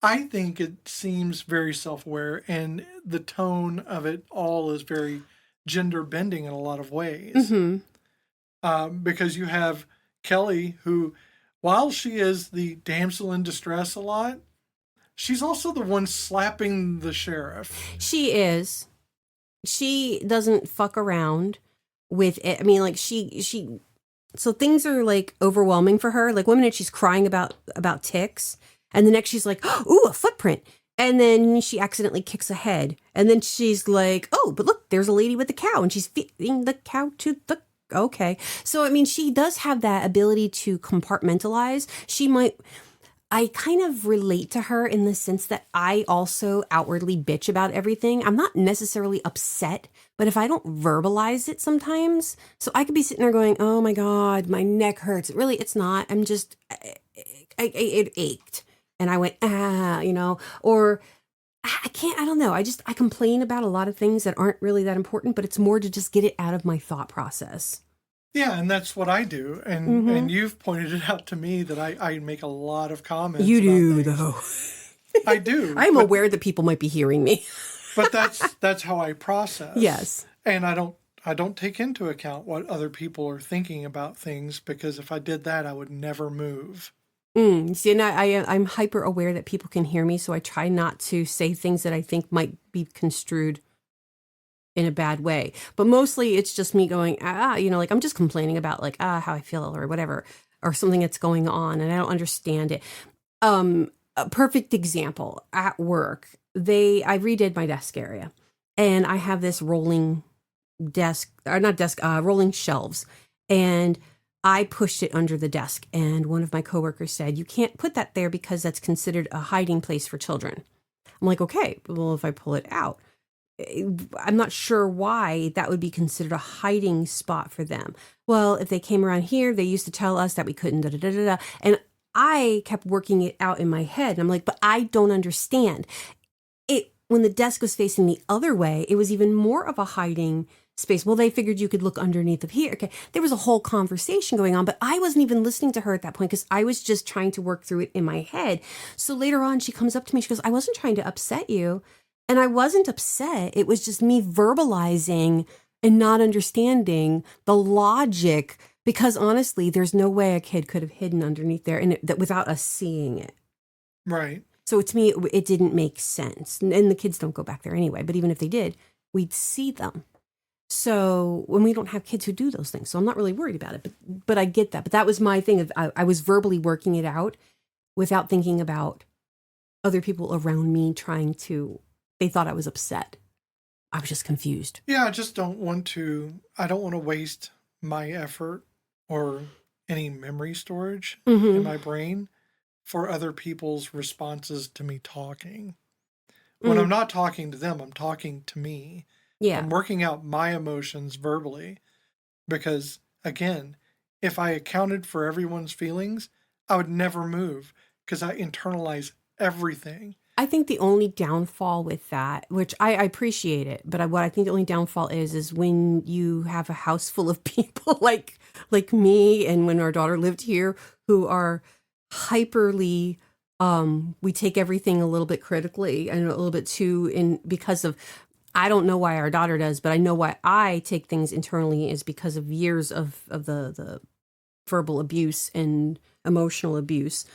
I think it seems very self-aware, and the tone of it all is very gender-bending in a lot of ways. Mm-hmm. Because you have Kelly, who, while she is the damsel in distress a lot, she's also the one slapping the sheriff. She is. She doesn't fuck around with it. I mean, like, so things are, like, overwhelming for her. Like, one minute she's crying about ticks, and the next she's like, ooh, a footprint. And then she accidentally kicks a head. And then she's like, oh, but look, there's a lady with the cow, and she's feeding the cow to the... Okay. So, I mean, she does have that ability to compartmentalize. I kind of relate to her in the sense that I also outwardly bitch about everything. I'm not necessarily upset, but if I don't verbalize it sometimes, so I could be sitting there going, oh my God, my neck hurts. Really, it's not. I'm just, it ached. And I went, or I don't know. I complain about a lot of things that aren't really that important, but it's more to just get it out of my thought process. Yeah, and that's what I do. And you've pointed it out to me that I make a lot of comments. You do, though. I do. I'm aware that people might be hearing me. But that's how I process. Yes. And I don't take into account what other people are thinking about things, because if I did that, I would never move. See, and I'm hyper aware that people can hear me, so I try not to say things that I think might be construed in a bad way. But mostly it's just me going, like I'm just complaining about like, how I feel or whatever, or something that's going on and I don't understand it. A perfect example at work, I redid my desk area and I have this rolling rolling shelves, and I pushed it under the desk, and one of my coworkers said, you can't put that there because that's considered a hiding place for children. I'm like, okay, well, if I pull it out, I'm not sure why that would be considered a hiding spot for them. Well, if they came around here, they used to tell us that we couldn't, And I kept working it out in my head. And I'm like, but I don't understand. When the desk was facing the other way, it was even more of a hiding space. Well, they figured you could look underneath of here. Okay. There was a whole conversation going on, but I wasn't even listening to her at that point because I was just trying to work through it in my head. So later on, she comes up to me. She goes, I wasn't trying to upset you. And I wasn't upset. It was just me verbalizing and not understanding the logic, because honestly, there's no way a kid could have hidden underneath there without us seeing it. Right. So to me, it didn't make sense. And the kids don't go back there anyway. But even if they did, we'd see them. So when we don't have kids who do those things, so I'm not really worried about it. But I get that. But that was my thing. I was verbally working it out without thinking about other people around me trying to. They thought I was upset. I was just confused. Yeah, I just don't want to. I don't want to waste my effort or any memory storage in my brain for other people's responses to me talking. When I'm not talking to them, I'm talking to me. Yeah. I'm working out my emotions verbally because, again, if I accounted for everyone's feelings, I would never move because I internalize everything. I think the only downfall with that, which I appreciate it, but what I think the only downfall is when you have a house full of people like me and when our daughter lived here who are hyperly, we take everything a little bit critically and a little bit too because of, I don't know why our daughter does, but I know why I take things internally is because of years of the verbal abuse and emotional abuse.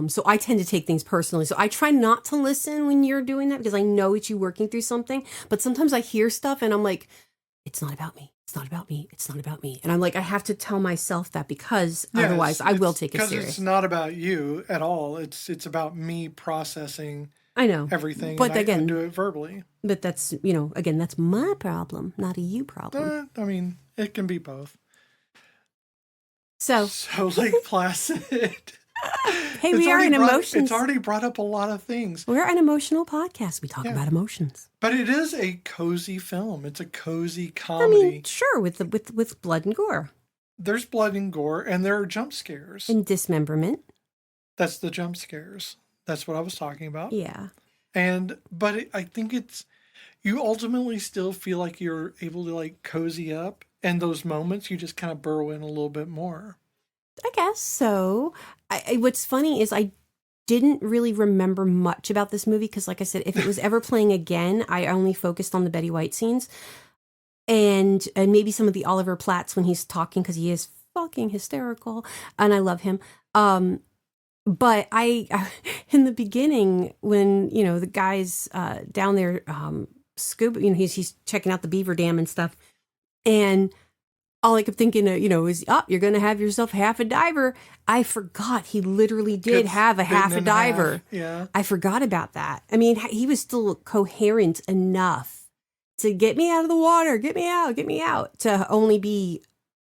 So I tend to take things personally. So I try not to listen when you're doing that because I know it's you working through something. But sometimes I hear stuff and I'm like, it's not about me. It's not about me. It's not about me. And I'm like, I have to tell myself that because otherwise I will take it serious. Because it's not about you at all. It's about me processing everything. But and again, I do it verbally. But that's, again, that's my problem, not a you problem. I mean, it can be both. So Lake Placid. Hey, we are in emotions. It's already brought up a lot of things. We're an emotional podcast. We talk about emotions. But it is a cozy film. It's a cozy comedy. I mean, sure, with blood and gore. There's blood and gore, and there are jump scares. And dismemberment. That's the jump scares. That's what I was talking about. Yeah. But I think you ultimately still feel like you're able to like cozy up. And those moments, you just kind of burrow in a little bit more. I guess so. What's funny is I didn't really remember much about this movie because, like I said, if it was ever playing again, I only focused on the Betty White scenes and maybe some of the Oliver Platts when he's talking because he is fucking hysterical and I love him. But in the beginning when the guy's down there scuba, he's checking out the beaver dam and stuff, and all I kept thinking, is, you're going to have yourself half a diver. I forgot he literally did have a half a diver. Yeah. I forgot about that. I mean, he was still coherent enough to get me out of the water, get me out, to only be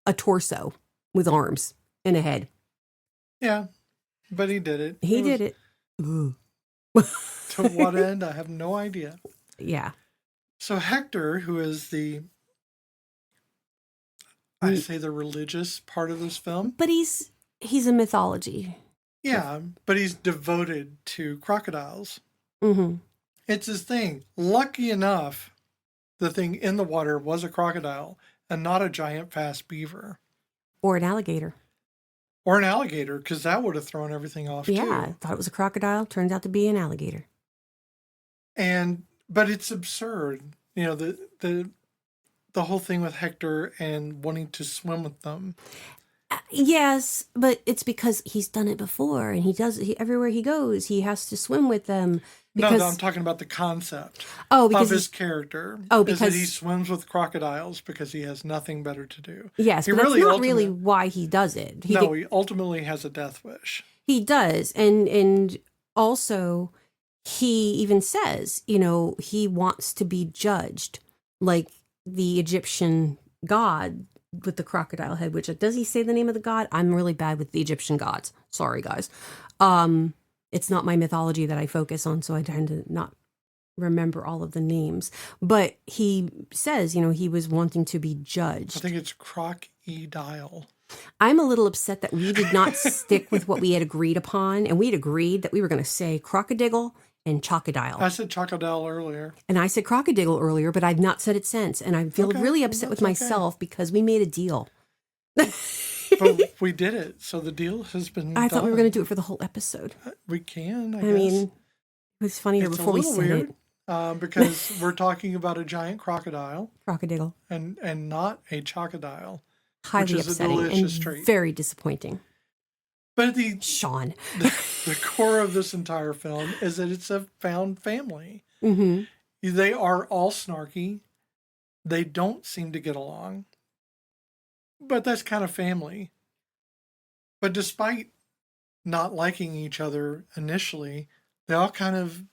a torso with arms and a head. Yeah, but he did it. He did it. To what end? I have no idea. Yeah. So Hector, who is the religious part of this film. But he's a mythology. Yeah, but he's devoted to crocodiles. Mm-hmm. It's his thing. Lucky enough, the thing in the water was a crocodile and not a giant fast beaver. Or an alligator. Or an alligator, because that would have thrown everything off too. Yeah, I thought it was a crocodile. Turned out to be an alligator. But it's absurd. The whole thing with Hector and wanting to swim with them. Yes, but it's because he's done it before, and everywhere he goes, he has to swim with them. No, I'm talking about the concept of his character. Because that he swims with crocodiles because he has nothing better to do. Yes, but that's not really why he does it. He ultimately has a death wish. He does, and also he even says, he wants to be judged like the Egyptian god with the crocodile head, which does he say the name of the god? I'm really bad with the Egyptian gods. Sorry, guys. It's not my mythology that I focus on, so I tend to not remember all of the names. But he says, he was wanting to be judged. I think it's crocodile. I'm a little upset that we did not stick with what we had agreed upon, and we had agreed that we were going to say crocodile and chocodile. I said crocodile earlier. And I said crocodile earlier, but I've not said it since. And I feel really upset with myself because we made a deal. But we did it, so the deal has been done. I thought we were going to do it for the whole episode. We can, I guess. Mean, it was funnier before we said it. Because we're talking about a giant crocodile. Crocodile. And not a chocodile. Highly which is upsetting a delicious and treat. Very disappointing. But Sean. the core of this entire film is that it's a found family. Mm-hmm. They are all snarky. they don't seem to get along. But that's kind of family. But despite not liking each other initially, they all kind of,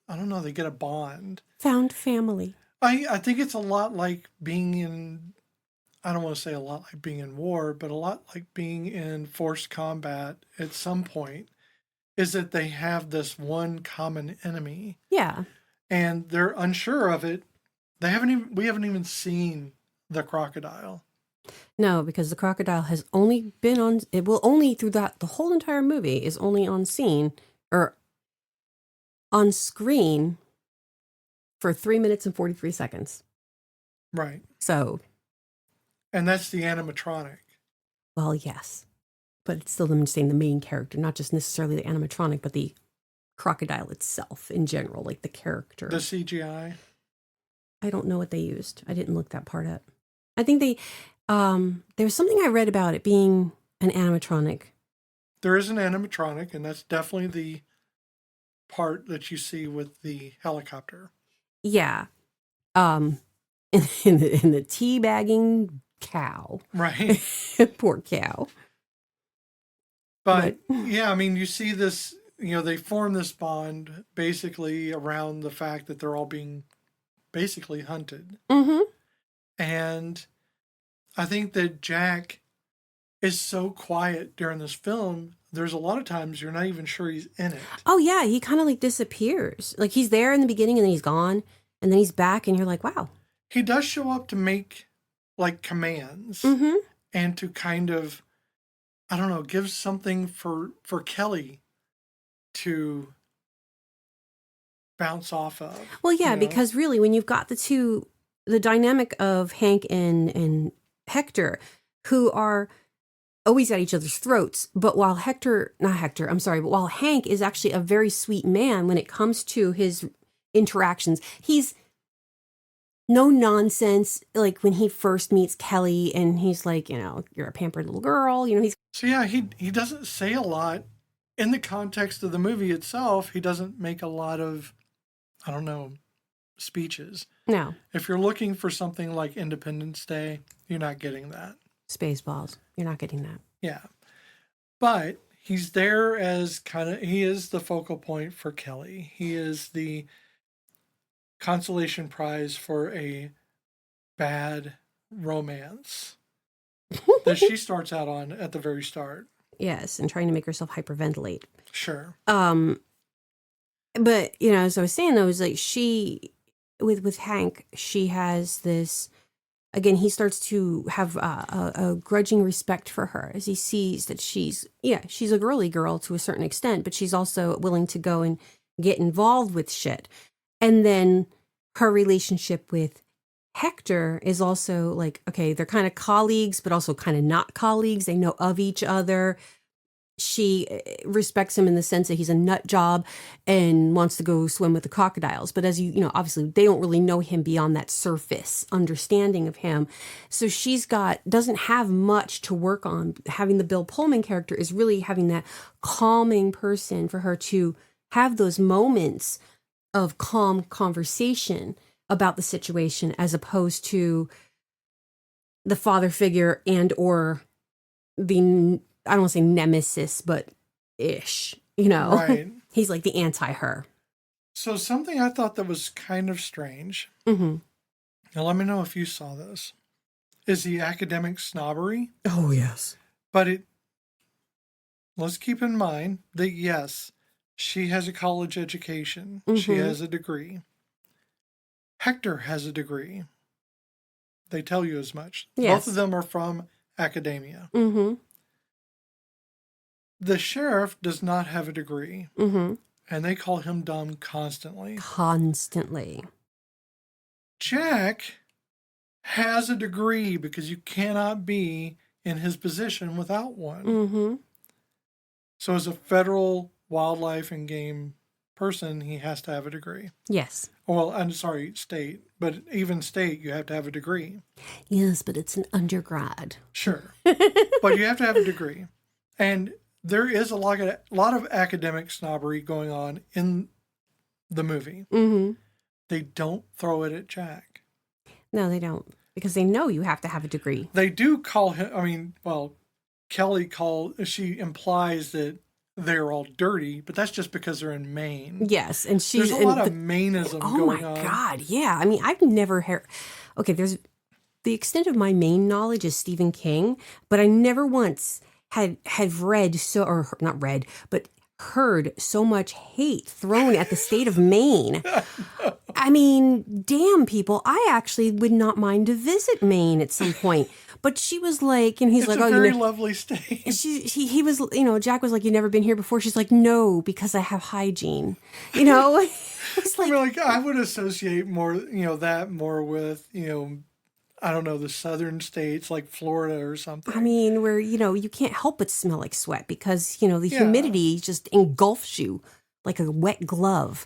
I don't know, they get a bond. Found family. I think it's a lot like being in, I don't want to say a lot like being in war, but a lot like being in forced combat at some point, is that they have this one common enemy. Yeah. And they're unsure of it. We haven't even seen the crocodile. No, because the crocodile has only been on, it will only through the whole entire movie is only on scene or on screen for 3 minutes and 43 seconds. Right. So. And that's the animatronic. Well, yes. But it's still them saying the main character, not just necessarily the animatronic, but the crocodile itself in general, like the character. The CGI? I don't know what they used. I didn't look that part up. I think they, there was something I read about it being an animatronic. There is an animatronic, and that's definitely the part that you see with the helicopter. Yeah. In the teabagging cow. Right. Poor cow. But yeah, I mean, you see this, they form this bond basically around the fact that they're all being basically hunted. Mm-hmm. And I think that Jack is so quiet during this film. There's a lot of times you're not even sure he's in it. Oh, yeah. He kind of like disappears. Like he's there in the beginning and then he's gone. And then he's back and you're like, wow. He does show up to make like commands and to kind of, I don't know, give something for Kelly to bounce off of. Well, yeah, because really when you've got the dynamic of Hank and Hector, who are always at each other's throats, but while while Hank is actually a very sweet man when it comes to his interactions, he's no nonsense. Like when he first meets Kelly and he's like, you're a pampered little girl, So yeah, he doesn't say a lot in the context of the movie itself. He doesn't make a lot of, I don't know, speeches. No. If you're looking for something like Independence Day, you're not getting that. Spaceballs. You're not getting that. Yeah. But he's there as he is the focal point for Kelly. He is the consolation prize for a bad romance that she starts out on at the very start. Yes, and trying to make herself hyperventilate. Sure. But, as I was saying, though, is like she, with Hank, she has this, again, he starts to have a grudging respect for her as he sees that she's a girly girl to a certain extent, but she's also willing to go and get involved with shit. And then her relationship with Hector is also like, okay, they're kind of colleagues, but also kind of not colleagues. They know of each other. She respects him in the sense that he's a nut job and wants to go swim with the crocodiles. But as obviously they don't really know him beyond that surface understanding of him. So doesn't have much to work on. Having the Bill Pullman character is really having that calming person for her to have those moments of calm conversation about the situation, as opposed to the father figure and or the, I don't want to say nemesis, but ish, Right. He's like the anti-her. So something I thought that was kind of strange, Mm-hmm. now let me know if you saw this, is the academic snobbery. Oh, yes. But let's keep in mind that, yes, she has a college education. She has a degree. Hector has a degree. They tell you as much. Yes. Both of them are from academia. Mm-hmm. The sheriff does not have a degree. Mm-hmm. And they call him dumb constantly. Constantly. Jack has a degree because you cannot be in his position without one. Mm-hmm. So as a federal wildlife and game person, he has to have a degree. Yes. Well, I'm sorry, state. But even state, you have to have a degree. Yes, but it's an undergrad. Sure. But you have to have a degree. And there is a lot of academic snobbery going on in the movie. Mm-hmm. They don't throw it at Jack. No, they don't. Because they know you have to have a degree. They do call him, I mean, well, she implies that they're all dirty, but that's just because they're in Maine. Yes, and There's a lot of Mainism going on. Oh my God, yeah. I mean, I've never heard... Okay, there's... The extent of my Maine knowledge is Stephen King, but I never once had read so... Or not read, but heard so much hate thrown at the state of Maine. I mean, damn, people, I actually would not mind to visit Maine at some point. But she was like, and he's it's like, a oh, very lovely state. He was, Jack was like, you never been here before? She's like, no, because I have hygiene. It's like, I would associate more, that more with, I don't know, the southern states like Florida or something. I mean, where, you can't help but smell like sweat because, the humidity just engulfs you like a wet glove.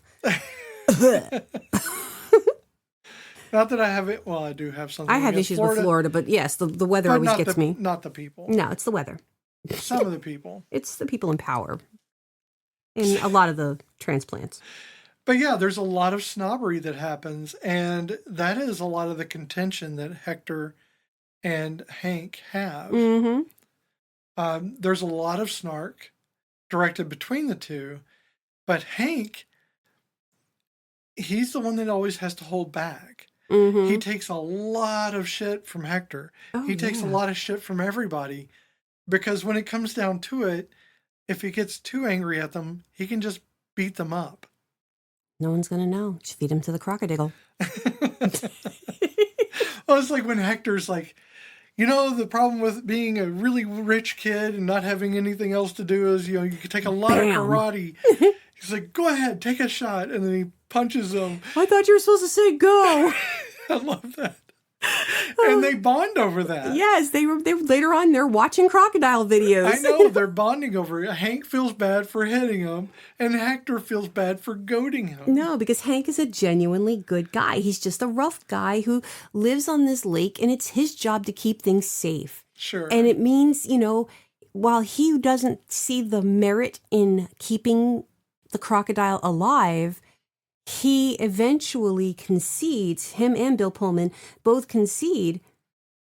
Not that I have it. Well, I do have something. I have issues with Florida, but yes, the weather always gets me. Not the people. No, it's the weather. Some of the people. It's the people in power. And a lot of the transplants. But yeah, there's a lot of snobbery that happens, and that is a lot of the contention that Hector and Hank have. Mm-hmm. There's a lot of snark directed between the two, but Hank, he's the one that always has to hold back. Mm-hmm. He takes a lot of shit from Hector. He takes a lot of shit from everybody, because when it comes down to it, if he gets too angry at them, he can just beat them up. No one's going to know. Just feed him to the crocodile. Well, it's like when Hector's like, the problem with being a really rich kid and not having anything else to do is, you can take a lot of karate. He's like, go ahead, take a shot. And then he punches him. I thought you were supposed to say go. I love that. And they bond over that. Yes, they later on they're watching crocodile videos. I know, they're bonding over it. Hank feels bad for hitting him, and Hector feels bad for goading him. No, because Hank is a genuinely good guy. He's just a rough guy who lives on this lake, and it's his job to keep things safe. Sure. And it means, while he doesn't see the merit in keeping the crocodile alive, he eventually concedes, him and Bill Pullman both concede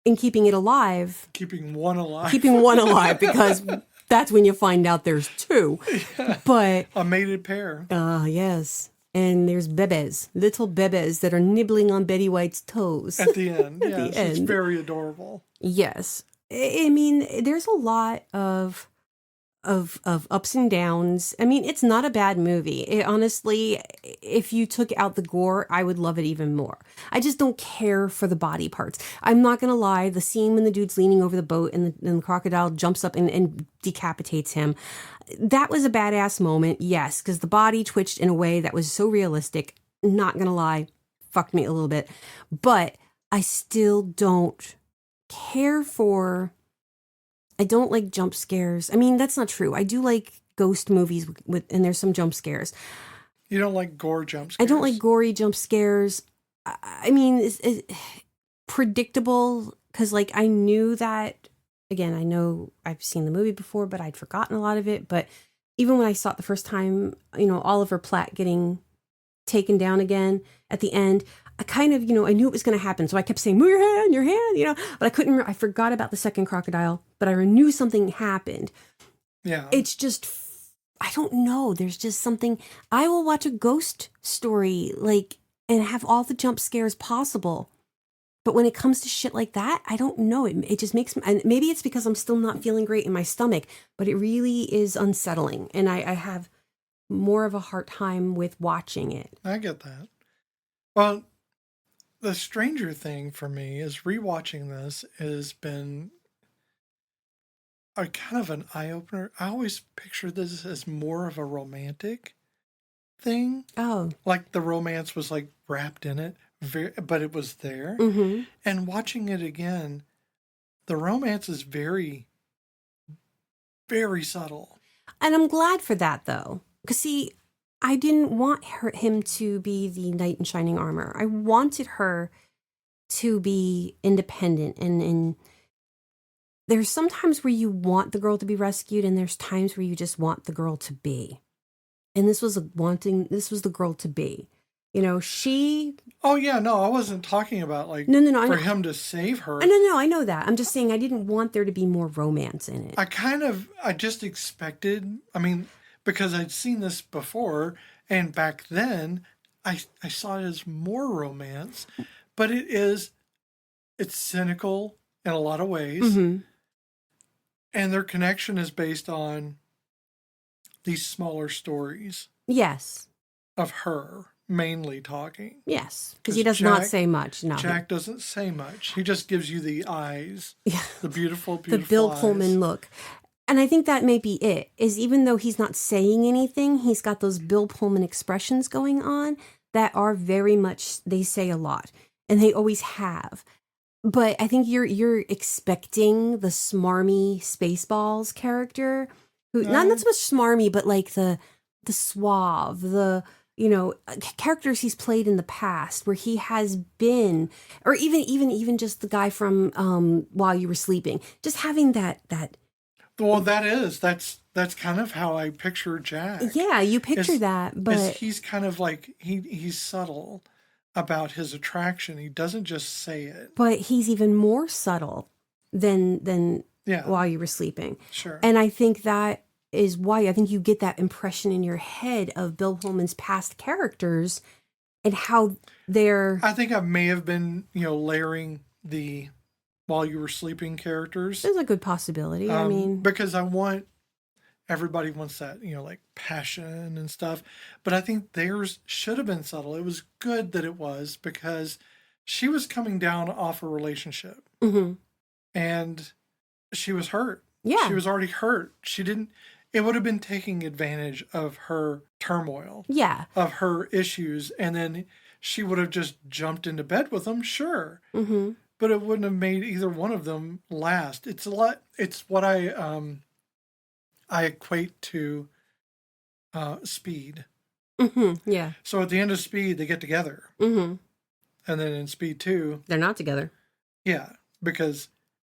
in keeping it alive. Keeping one alive. Because that's when you find out there's two. Yeah. But a mated pair. Yes. And there's bebes, little bebes that are nibbling on Betty White's toes. At the end. Yes, it's very adorable. Yes. I mean, there's a lot of ups and downs. I mean, it's not a bad movie. Honestly, if you took out the gore, I would love it even more. I just don't care for the body parts. I'm not going to lie. The scene when the dude's leaning over the boat and the crocodile jumps up and decapitates him, that was a badass moment, yes, because the body twitched in a way that was so realistic. Not going to lie, fucked me a little bit. But I still don't care for... I don't like jump scares. I mean, that's not true. I do like ghost movies and there's some jump scares. You don't like gore jump scares? I don't like gory jump scares. I mean, it's predictable because, I knew that, again, I know I've seen the movie before, but I'd forgotten a lot of it. But even when I saw it the first time, Oliver Platt getting taken down again at the end, I kind of, I knew it was going to happen. So I kept saying, move your hand, but I couldn't, I forgot about the second crocodile, but I knew something happened. Yeah. It's just, I don't know. There's just something, I will watch a ghost story, and have all the jump scares possible. But when it comes to shit like that, I don't know. It just makes me, and maybe it's because I'm still not feeling great in my stomach, but it really is unsettling. And I have more of a hard time with watching it. I get that. Well, the stranger thing for me is rewatching this has been a kind of an eye-opener. I always pictured this as more of a romantic thing. Oh. Like the romance was wrapped in it, but it was there. Mm-hmm. And watching it again, the romance is very, very subtle. And I'm glad for that, though. Because, see, I didn't want him to be the knight in shining armor. I wanted her to be independent. And there's some times where you want the girl to be rescued, and there's times where you just want the girl to be. And this was the girl to be. You know, she... Oh, yeah, no, I wasn't talking about, like, No, for him to save her. No, I know that. I'm just saying I didn't want there to be more romance in it. I just expected, I mean, because I'd seen this before, and back then, I saw it as more romance, but it's cynical in a lot of ways, Mm-hmm. and their connection is based on these smaller stories. Yes. Of her mainly talking. Yes, because he does not say much. No, Jack doesn't say much. He just gives you the eyes. Yeah. The beautiful, the Bill eyes. Pullman look. And I think that may be it, is even though he's not saying anything, he's got those Bill Pullman expressions going on that are very much, they say a lot. And they always have. But I think you're expecting the smarmy Spaceballs character, who not so much smarmy, but like the suave, the characters he's played in the past, where he has been, or even just the guy from While You Were Sleeping, just having that. Well, that's kind of how I picture Jack. Yeah, you picture that, but he's kind of like he's subtle about his attraction. He doesn't just say it, but he's even more subtle than While You Were Sleeping. Sure, and I think that is why I think you get that impression in your head of Bill Pullman's past characters and how they're... I think I may have been, layering the While You Were Sleeping characters. There's a good possibility. I mean... Because everybody wants that, like passion and stuff. But I think theirs should have been subtle. It was good that it was, because she was coming down off a relationship. Mm-hmm. And she was hurt. Yeah. She was already hurt. It would have been taking advantage of her turmoil. Yeah. Of her issues. And then she would have just jumped into bed with him, sure. Mm-hmm. But it wouldn't have made either one of them last. It's what I equate to Speed. Mm-hmm. Yeah. So at the end of Speed, they get together. Mm-hmm. And then in Speed 2... they're not together. Yeah, because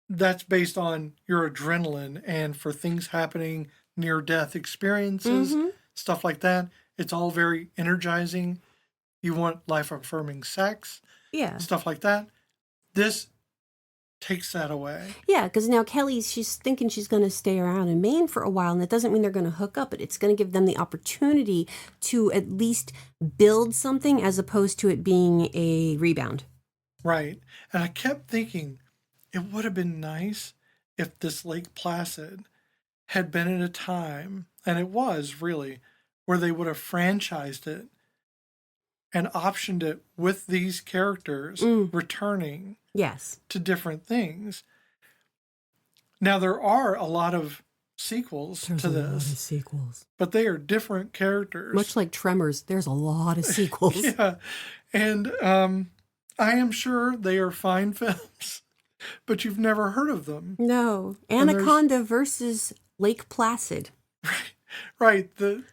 that's based on your adrenaline, and for things happening, near-death experiences, stuff like that. It's all very energizing. You want life-affirming sex. Yeah. Stuff like that. This takes that away. Yeah, because now she's thinking she's going to stay around in Maine for a while, and that doesn't mean they're going to hook up, but it's going to give them the opportunity to at least build something as opposed to it being a rebound. Right. And I kept thinking it would have been nice if this Lake Placid had been at a time, and it was really, where they would have franchised it and optioned it with these characters returning to different things. Now, there are a lot of sequels to this. There's a lot of sequels. But they are different characters. Much like Tremors, there's a lot of sequels. Yeah. And I am sure they are fine films, but you've never heard of them. No. Anaconda versus Lake Placid. Right. The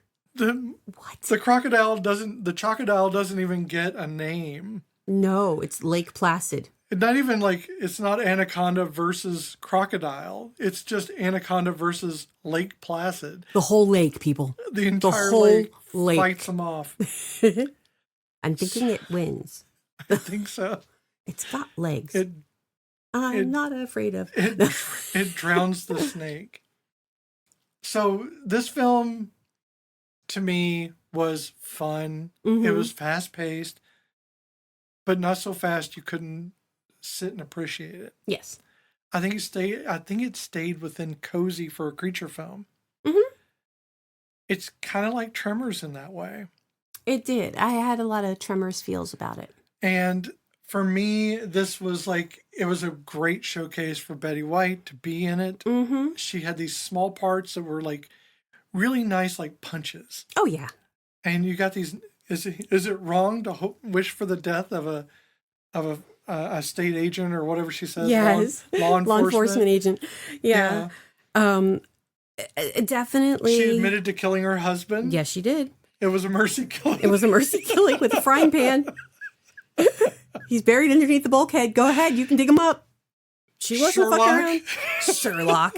crocodile doesn't even get a name. No, it's Lake Placid. Not even it's not Anaconda versus crocodile. It's just Anaconda versus Lake Placid. The whole lake, people. The entire lake fights them off. I'm thinking it wins. I think so. It's got legs. I'm not afraid of it. It drowns the snake. So this film, to me, was fun. Mm-hmm. It was fast-paced, but not so fast you couldn't sit and appreciate it. Yes. I think it stayed within cozy for a creature film. Mm-hmm. It's kind of like Tremors in that way. It did. I had a lot of Tremors feels about it. And for me, this was it was a great showcase for Betty White to be in it. Mm-hmm. She had these small parts that were really nice, punches. Oh yeah. And you got these. Is it wrong to wish for the death of a state agent or whatever she says? Yes, law enforcement agent. Yeah. Definitely. She admitted to killing her husband. Yes, she did. It was a mercy killing. It was a mercy killing with a frying pan. He's buried underneath the bulkhead. Go ahead, you can dig him up. She wasn't fucking around. Sherlock.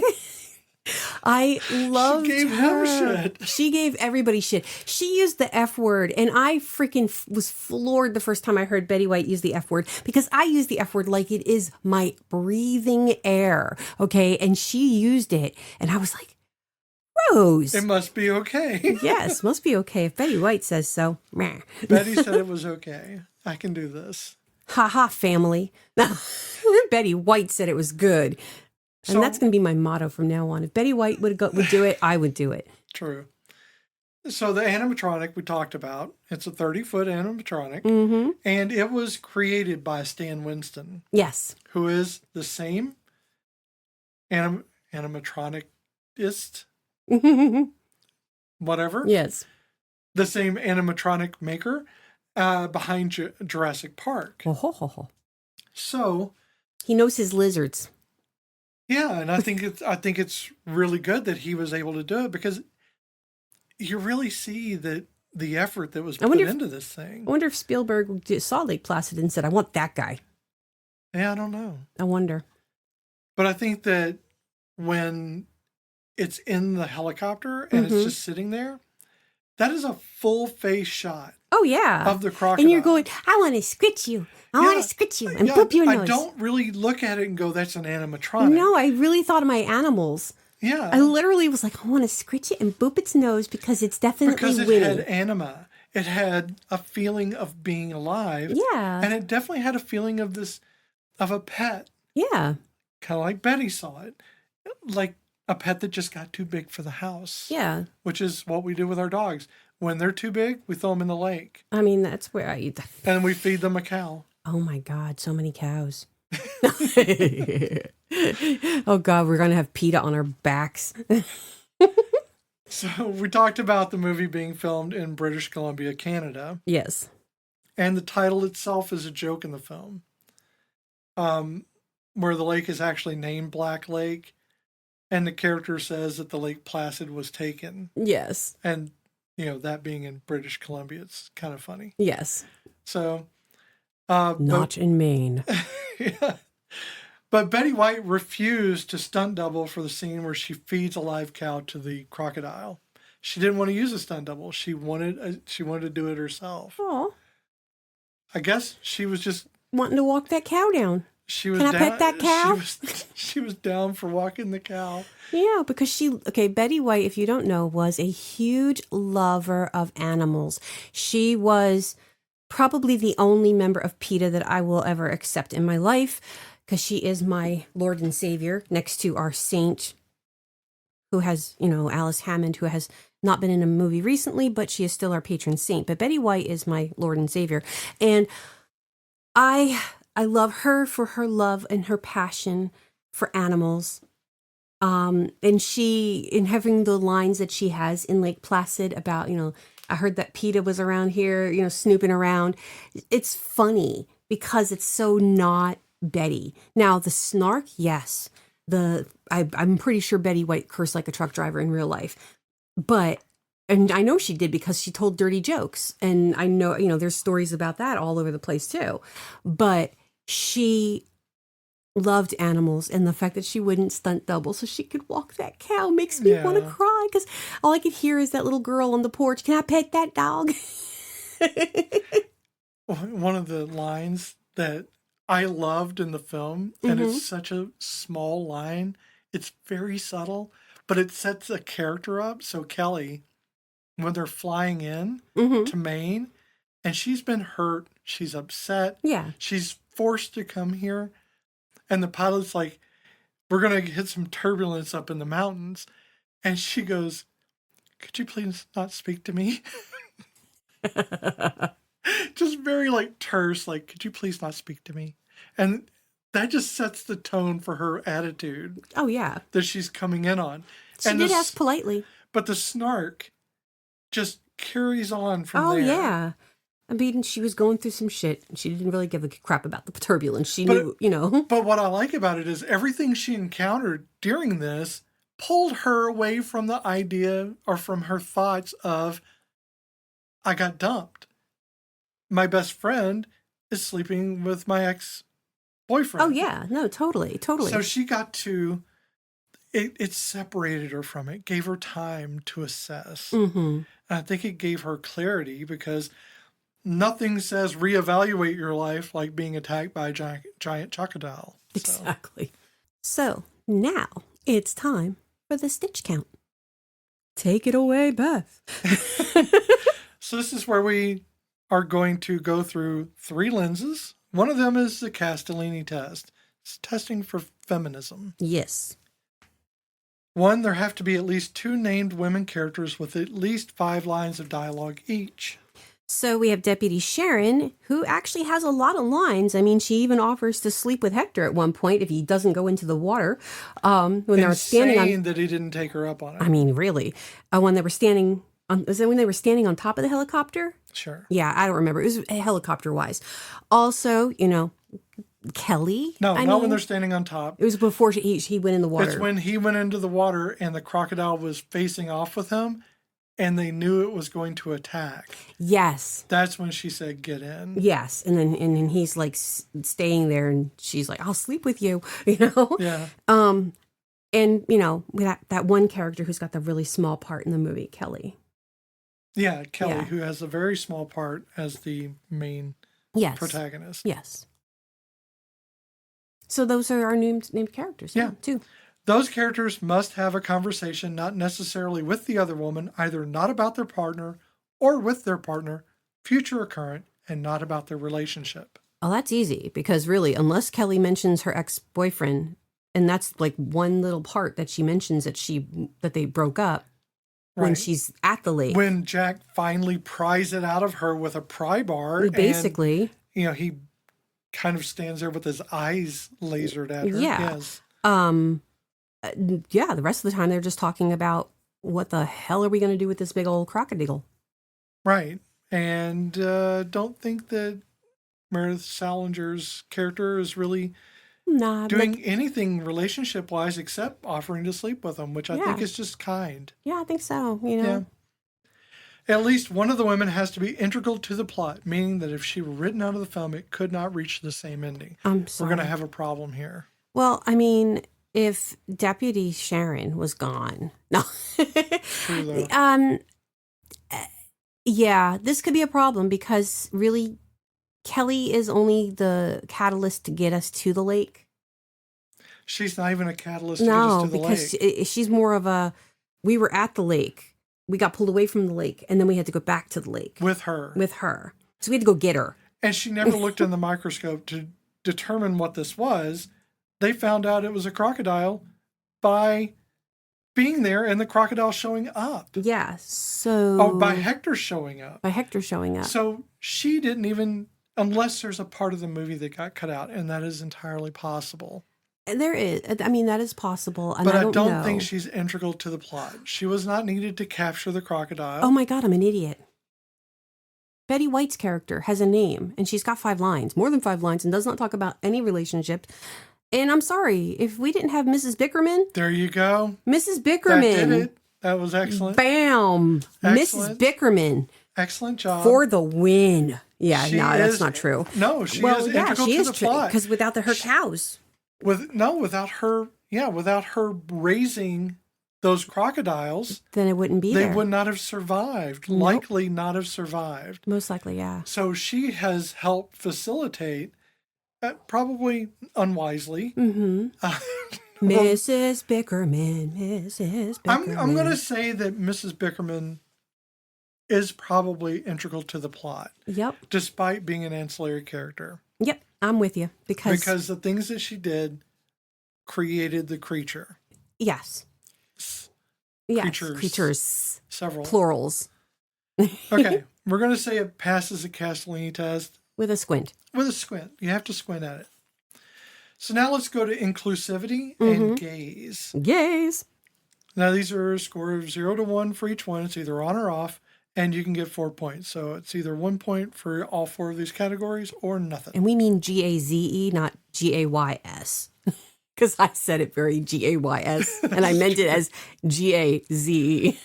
I loved She gave her. him shit. She gave everybody shit. She used the F word, and I freaking was floored the first time I heard Betty White use the F word, because I use the F word like it is my breathing air, okay? And she used it, and I was like, Rose. It must be okay. Yes, must be okay if Betty White says so. Meh. Betty said it was okay. I can do this. Ha ha, family. Betty White said it was good. And So- that's going to be my motto from now on. If Betty White would do it, I would do it. True. So the animatronic we talked about, it's a 30-foot animatronic, Mm-hmm. and it was created by Stan Winston, Yes. who is the same animatronicist, whatever, Yes. the same animatronic maker behind Jurassic Park. Oh, ho, ho, ho. So He knows his lizards. yeah, and I think it's really good that he was able to do it, because you really see that the effort that was put into this thing. I wonder if Spielberg saw Lake Placid and said, I want that guy. Yeah, I don't know. I wonder. But I think that when it's in the helicopter and it's just sitting there, that is a full face shot Oh, yeah. of the crocodile. And you're going, I want to scritch you. I want to scritch you and boop your nose. I don't really look at it and go, that's an animatronic. No, I really thought of my animals. Yeah. I literally was like, I want to scritch it and boop its nose because it's definitely because it winning. had anima. It had a feeling of being alive. Yeah. And it definitely had a feeling of a pet. Yeah. Kind of like Betty saw it. Like a pet that just got too big for the house. Yeah. Which is what we do with our dogs. When they're too big, we throw them in the lake. I mean, that's where I eat. And we feed them a cow. Oh my God, so many cows. Oh God, we're going to have PETA on our backs. So we talked about the movie being filmed in British Columbia, Canada. Yes. And the title itself is a joke in the film. Where the lake is actually named Black Lake. And the character says that the Lake Placid was taken. Yes. And, that being in British Columbia, it's kind of funny. Yes. So. Not in Maine. Yeah. But Betty White refused to stunt double for the scene where she feeds a live cow to the crocodile. She didn't want to use a stunt double. She wanted to do it herself. Oh. I guess she was just wanting to walk that cow down. Can I pet that cow? She was down for walking the cow. Yeah, because Betty White, if you don't know, was a huge lover of animals. She was probably the only member of PETA that I will ever accept in my life, because she is my Lord and Savior next to our saint, who has, Alice Hammond, who has not been in a movie recently, but she is still our patron saint. But Betty White is my Lord and Savior. And I love her for her love and her passion for animals. And she, in having the lines that she has in Lake Placid about, I heard that PETA was around here, snooping around. It's funny because it's so not Betty. Now, the snark, yes. I'm pretty sure Betty White cursed like a truck driver in real life. And I know she did because she told dirty jokes. And I know, there's stories about that all over the place too. But she loved animals, and the fact that she wouldn't stunt double so she could walk that cow makes me want to cry, because all I could hear is that little girl on the porch. Can I pet that dog? One of the lines that I loved in the film, and it's such a small line, it's very subtle, but it sets a character up. So Kelly, when they're flying in to Maine, and she's been hurt, she's upset, she's forced to come here, and the pilot's like, we're going to hit some turbulence up in the mountains. And she goes, could you please not speak to me? Just very terse, could you please not speak to me? And that just sets the tone for her attitude. Oh, yeah. That she's coming in on. She did ask politely. But the snark just carries on from there. Oh, yeah. I mean, she was going through some shit. She didn't really give a crap about the turbulence. She knew, But what I like about it is everything she encountered during this pulled her away from the idea or from her thoughts of, I got dumped. My best friend is sleeping with my ex-boyfriend. Oh, yeah. No, totally. So she got to it separated her from it, gave her time to assess. Mm-hmm. And I think it gave her clarity because nothing says reevaluate your life like being attacked by a giant crocodile. Exactly. So now it's time for the stitch count. Take it away, Beth. So this is where we are going to go through 3 lenses. One of them is the Castellini test. It's testing for feminism. Yes. 1, there have to be at least 2 named women characters with at least 5 lines of dialogue each. So we have Deputy Sharon, who actually has a lot of lines. I mean, she even offers to sleep with Hector at one point if he doesn't go into the water. When they were standing on, that he didn't take her up on it. I mean, really, when they were standing on, is it when they were standing on top of the helicopter? Sure. Yeah, I don't remember. It was helicopter wise. Also, Kelly. No, not when they're standing on top. It was before he went in the water. It's when he went into the water and the crocodile was facing off with him. And they knew it was going to attack. Yes. That's when she said, get in. Yes. And then he's like staying there and she's like, I'll sleep with you, Yeah. And, that one character who's got the really small part in the movie, Kelly. Yeah, Kelly, who has a very small part as the main protagonist. Yes. So those are our named characters. Yeah. Too. Those characters must have a conversation, not necessarily with the other woman, either not about their partner or with their partner, future or current, and not about their relationship. Oh, that's easy because really, unless Kelly mentions her ex-boyfriend, and that's like one little part that she mentions that they broke up when she's at the lake. When Jack finally pries it out of her with a pry bar. Basically. And, he kind of stands there with his eyes lasered at her. Yeah. Yes. The rest of the time they're just talking about what the hell are we going to do with this big old crocodile? Right. And don't think that Meredith Salinger's character is really doing anything relationship-wise except offering to sleep with him, which I think is just kind. Yeah, I think so, Yeah. At least one of the women has to be integral to the plot, meaning that if she were written out of the film, it could not reach the same ending. I'm sorry. We're going to have a problem here. Well, I mean, if Deputy Sharon was gone, no. True, though. Yeah, this could be a problem because really, Kelly is only the catalyst to get us to the lake. She's not even a catalyst to get us to the lake. No, because she's more of we were at the lake, we got pulled away from the lake, and then we had to go back to the lake. With her. So we had to go get her. And she never looked in the microscope to determine what this was. They found out it was a crocodile by being there and the crocodile showing up. Yeah, so... by Hector showing up. So she didn't even... Unless there's a part of the movie that got cut out, and that is entirely possible. There is. I mean, that is possible. And but I don't know. think she's integral to the plot. She was not needed to capture the crocodile. Oh my God, I'm an idiot. Betty White's character has a name, and she's got 5 lines, more than 5 lines, and does not talk about any relationship. And I'm sorry, if we didn't have Mrs. Bickerman... There you go. Mrs. Bickerman. That did it. That was excellent. Bam. Excellent. Mrs. Bickerman. Excellent job. For the win. Yeah, that's not true. No, she is integral to the plot. Because without her cows. Without her raising those crocodiles, then it wouldn't be there. They would not have survived. Nope. Likely not have survived. Most likely, yeah. So she has helped facilitate, probably unwisely. Mm-hmm. Mrs. Bickerman, Mrs. Bickerman. I'm going to say that Mrs. Bickerman is probably integral to the plot. Yep. Despite being an ancillary character. Yep, I'm with you. Because the things that she did created the creature. Yes. Creatures. Several. Plurals. Okay, we're going to say it passes the Castellini test. With a squint. You have to squint at it. So now let's go to inclusivity and gaze. Gaze. Now these are a score of 0 to 1 for each one. It's either on or off, and you can get 4 points. So it's either 1 point for all 4 of these categories or nothing. And we mean Gaze, not Gays. Because I said it very Gays, and I meant it as Gaze.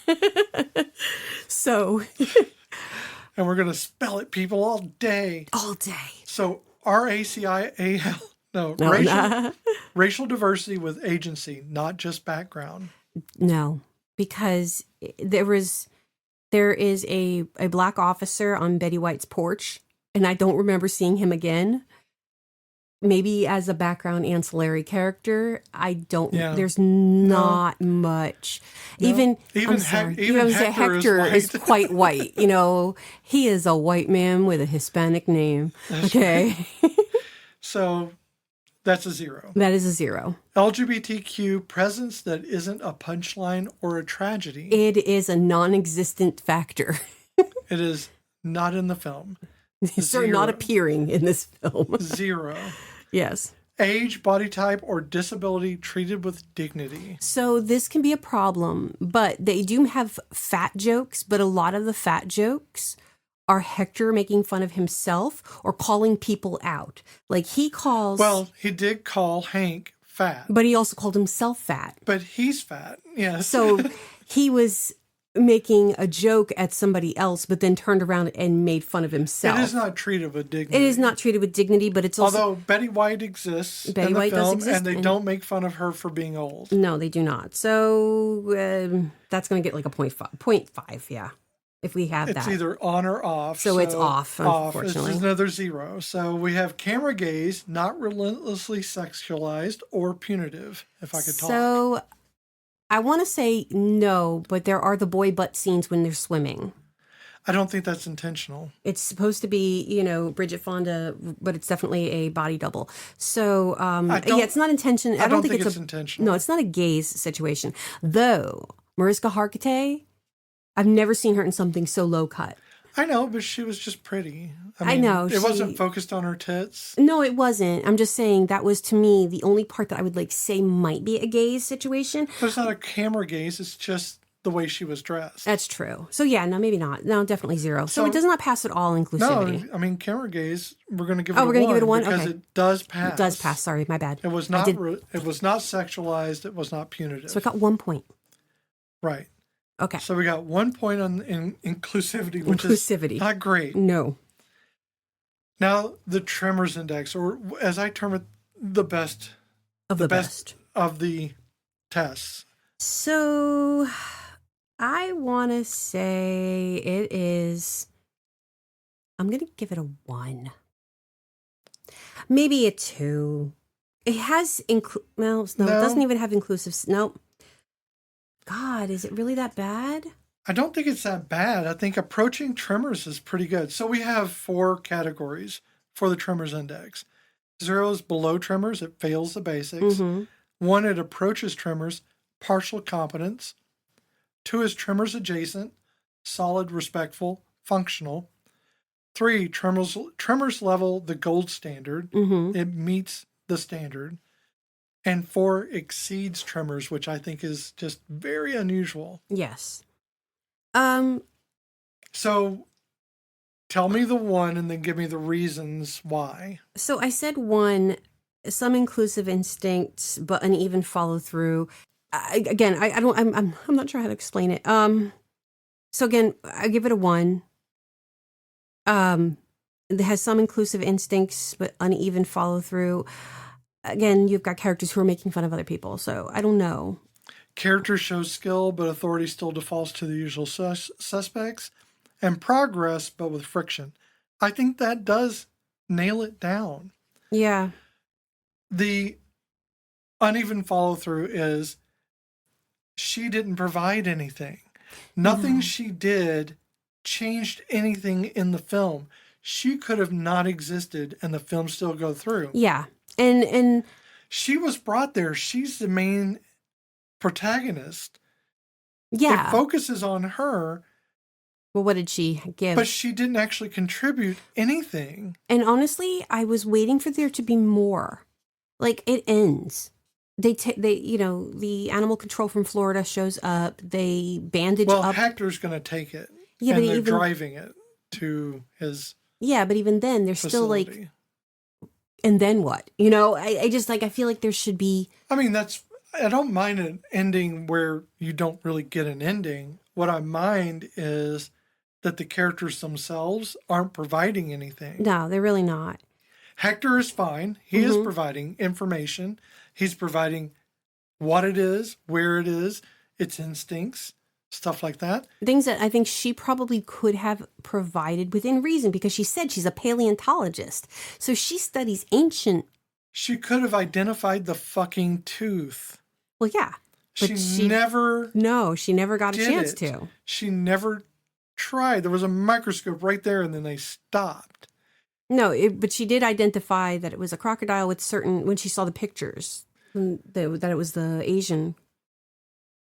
So... And we're going to spell it, people, all day. All day. So RACIAL, No, No, racial diversity with agency, not just background. no, because there is a black officer on Betty White's porch, and I don't remember seeing him again. Maybe as a background ancillary character, I don't. Yeah. There's not much. No. Even Hector is quite white. You know, he is a white man with a Hispanic name. That's Okay, right. So that's a 0. that is a 0. LGBTQ presence that isn't a punchline or a tragedy. It is a non-existent factor. It is not in the film. They're not appearing in this film. 0. Yes. Age, body type, or disability treated with dignity. So this can be a problem, but they do have fat jokes, but a lot of the fat jokes are Hector making fun of himself or calling people out. Like he calls... Well, he did call Hank fat. But he also called himself fat. But he's fat, yes. So he was making a joke at somebody else, but then turned around and made fun of himself. It is not treated with dignity. It is not treated with dignity, but it's also... Although Betty White exists in the film, and they don't make fun of her for being old. No, they do not. So that's going to get like a 0.5, yeah, if we have that. It's either on or off. So it's off, unfortunately. It's another 0. So we have camera gaze, not relentlessly sexualized or punitive, if I could talk. So I want to say no, but there are the boy butt scenes when they're swimming. I don't think that's intentional. It's supposed to be, Bridget Fonda, but it's definitely a body double. So, it's not intentional. I don't think it's intentional. No, it's not a gaze situation. Though, Mariska Hargitay, I've never seen her in something so low cut. I know, but she was just pretty. I know. It wasn't focused on her tits. No, it wasn't. I'm just saying that was, to me, the only part that I would say might be a gaze situation. But it's not a camera gaze. It's just the way she was dressed. That's true. So, yeah, no, maybe not. No, definitely 0. So it does not pass at all inclusivity. No, camera gaze, we're going to give it a 1. We're going to give it a 1? Because okay. it does pass. It does pass. Sorry, my bad. It was not sexualized. It was not punitive. So it got 1 point. Right. Okay. So we got 1 point on inclusivity, which is not great. No. Now, the Tremors Index, or as I term it, the best of the best of the tests. So I want to say it is, I'm going to give it a 1. Maybe a 2. It has, it doesn't even have inclusive. Nope. God, is it really that bad? I don't think it's that bad. I think approaching Tremors is pretty good. So we have 4 categories for the Tremors Index. 0 is below Tremors. It fails the basics. Mm-hmm. 1, it approaches Tremors, partial competence. 2 is Tremors adjacent, solid, respectful, functional. 3, Tremors level, the gold standard. Mm-hmm. It meets the standard. And 4 exceeds Tremors, which I think is just very unusual. Yes. So tell me the 1 and then give me the reasons why. So I said 1, some inclusive instincts, but uneven follow through. I'm not sure how to explain it. So again, I give it a 1. It has some inclusive instincts, but uneven follow through. Again, you've got characters who are making fun of other people, so I don't know. Characters show skill, but authority still defaults to the usual suspects. And progress, but with friction. I think that does nail it down. Yeah. The uneven follow-through is she didn't provide anything. Nothing she did changed anything in the film. She could have not existed and the film still go through. Yeah. And she was brought there. She's the main protagonist. Yeah. It focuses on her. Well, what did she give? But she didn't actually contribute anything. And honestly, I was waiting for there to be more. Like, it ends. The animal control from Florida shows up. They bandage up. Well, Hector's going to take it. Yeah, and but they're driving it to his Yeah, but even then, there's facility. Still like, and then what? I feel like there should be. I mean, I don't mind an ending where you don't really get an ending. What I mind is that the characters themselves aren't providing anything. No, they're really not. Hector is fine. He is providing information. He's providing what it is, where it is, its instincts, stuff like that. Things that I think she probably could have provided within reason, because she said she's a paleontologist. So she studies ancient. She could have identified the fucking tooth. Well, yeah. But she never. No, she never got a chance to. She never tried. There was a microscope right there, and then they stopped. No, but she did identify that it was a crocodile with certain, when she saw the pictures, that it was the Asian.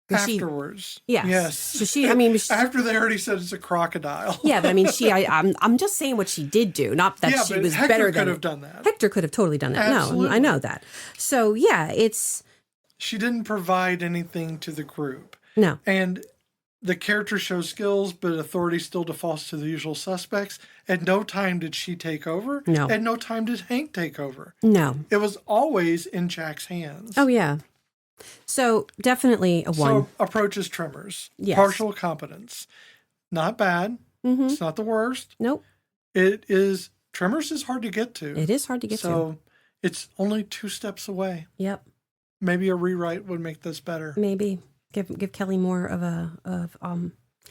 Afterwards. Yes. So after they already said it's a crocodile. Yeah, but I mean, I'm just saying what she did do, not that she was Hector better than. Hector could have done that. Hector could have totally done that. Absolutely. No, I know that. So yeah, she didn't provide anything to the group. No. And the character shows skills, but authority still defaults to the usual suspects. At no time did she take over. No. At no time did Hank take over. No. It was always in Jack's hands. Oh, yeah. So definitely a 1. So approaches Tremors. Yes. Partial competence. Not bad. Mm-hmm. It's not the worst. Nope. It is. Tremors is hard to get to. It is hard to get to. So it's only 2 steps away. Yep. Maybe a rewrite would make this better. Maybe. Give Kelly more of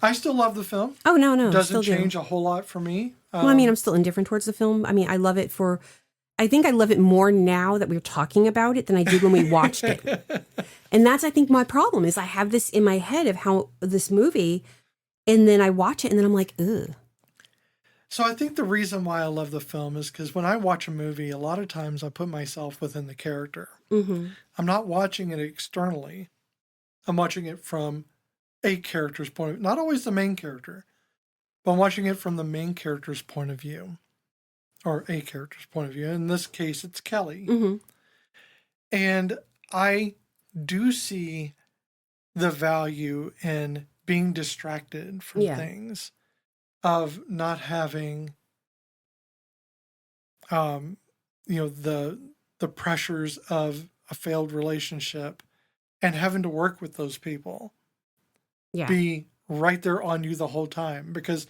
I still love the film. Oh, no. Doesn't change a whole lot for me. Well, I mean, I'm still indifferent towards the film. I mean, I love it I think I love it more now that we're talking about it than I did when we watched it. And that's, I think, my problem is I have this in my head of how this movie, and then I watch it and then I'm like, ugh. So I think the reason why I love the film is because when I watch a movie, a lot of times I put myself within the character. Mm-hmm. I'm not watching it externally. I'm watching it from a character's point of view. Not always the main character, but I'm watching it from the main character's point of view. Or a character's point of view. In this case, it's Kelly. Mm-hmm. And I do see the value in being distracted from things, of not having, the pressures of a failed relationship and having to work with those people. Yeah. Be right there on you the whole time, because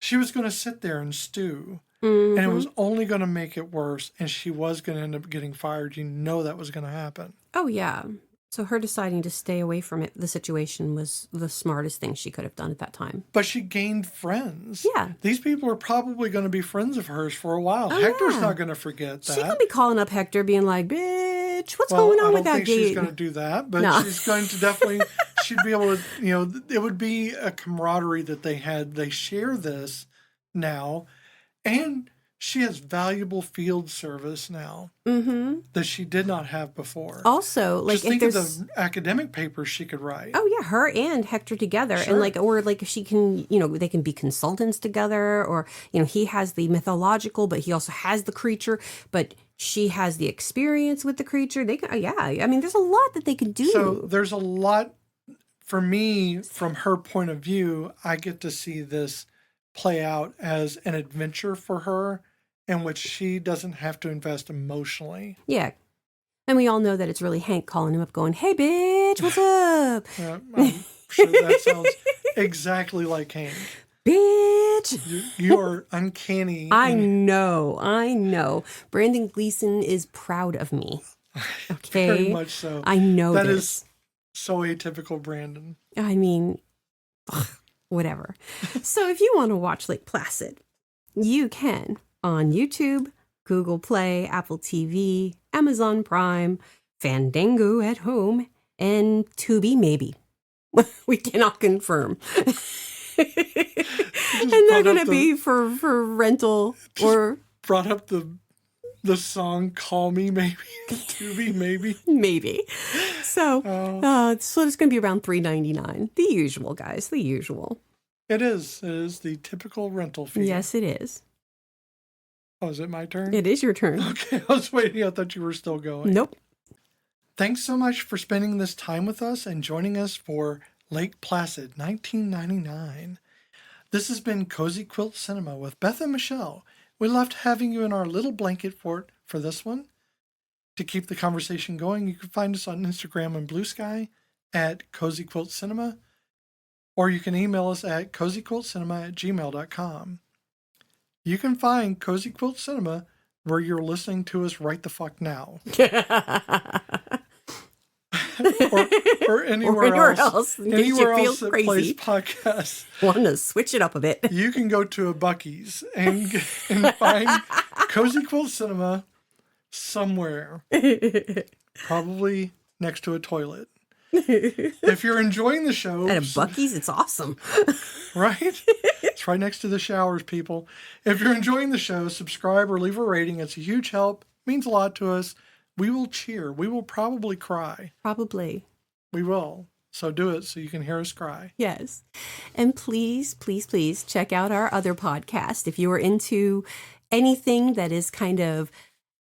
she was going to sit there and stew. Mm-hmm. And it was only going to make it worse, and she was going to end up getting fired. You know that was going to happen. Oh, yeah. So her deciding to stay away from the situation was the smartest thing she could have done at that time. But she gained friends. Yeah. These people are probably going to be friends of hers for a while. Oh, Hector's not going to forget that. She's going to be calling up Hector being like, bitch, what's going on with that I don't think she's going to do that, but she's going to definitely, she'd be able to, it would be a camaraderie that they had. They share this now, and she has valuable field service now that she did not have before. Also, like, just think of the academic papers she could write. Oh yeah, her and Hector together, Sure. and if she can, they can be consultants together, or he has the mythological, but he also has the creature, but she has the experience with the creature. They can, I mean, there's a lot that they can do. So there's a lot for me from her point of view. I get to see this play out as an adventure for her, in which she doesn't have to invest emotionally. Yeah. And we all know that it's really Hank calling him up going, hey, bitch, what's up? I'm sure that sounds exactly like Hank. Bitch. You are uncanny. I know. Brendan Gleeson is proud of me. Okay. Very much so. I know that this. Is so atypical Brandon. I mean, whatever. So if you want to watch Lake Placid, you can on YouTube, Google Play, Apple TV, Amazon Prime, Fandango at home, and Tubi maybe. We cannot confirm. And they're going to be for rental or... Brought up the song Call Me maybe. Tubi maybe. Maybe. So it's going to be around $3.99. The usual, guys. The usual. It is. It is the typical rental fee. Yes, it is. Oh, is it my turn? It is your turn. Okay, I was waiting. I thought you were still going. Nope. Thanks so much for spending this time with us and joining us for Lake Placid, 1999. This has been Cozy Quilt Cinema with Beth and Michelle. We loved having you in our little blanket fort for this one. To keep the conversation going, you can find us on Instagram and Blue Sky at Cozy Quilt Cinema, or you can email us at cozyquiltcinema@gmail.com. You can find Cozy Quilt Cinema where you're listening to us right the fuck now. or anywhere else. Anywhere else that crazy. plays podcasts. Want to switch it up a bit. You can go to a Buc-ee's and find Cozy Quilt Cinema somewhere. Probably next to a toilet. If you're enjoying the show... At a Buc-ee's, it's awesome. Right? It's right next to the showers, people. If you're enjoying the show, subscribe or leave a rating. It's a huge help. It means a lot to us. We will cheer. We will probably cry. Probably. We will. So do it so you can hear us cry. Yes. And please, please, please check out our other podcast. If you are into anything that is kind of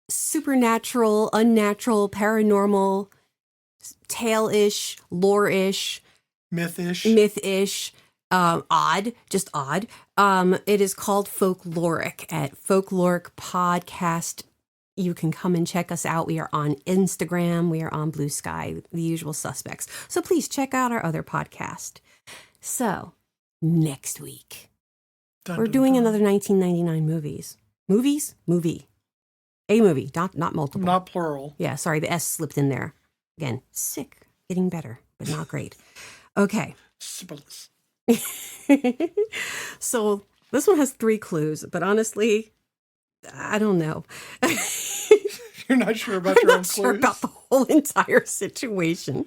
supernatural, unnatural, paranormal, tale-ish, lore-ish, myth-ish, odd, just odd. It is called Folkloric at Folkloric Podcast. You can come and check us out. We are on Instagram. We are on Blue Sky, the usual suspects. So please check out our other podcast. So next week, we're doing another 1999 movies. Movie. A movie, not multiple. Not plural. Yeah, sorry, the S slipped in there. Again, sick, getting better, but not great. Okay. Syphilis. So this one has 3 clues, but honestly, I don't know. You're not sure about your own clues? I'm not sure about the whole entire situation.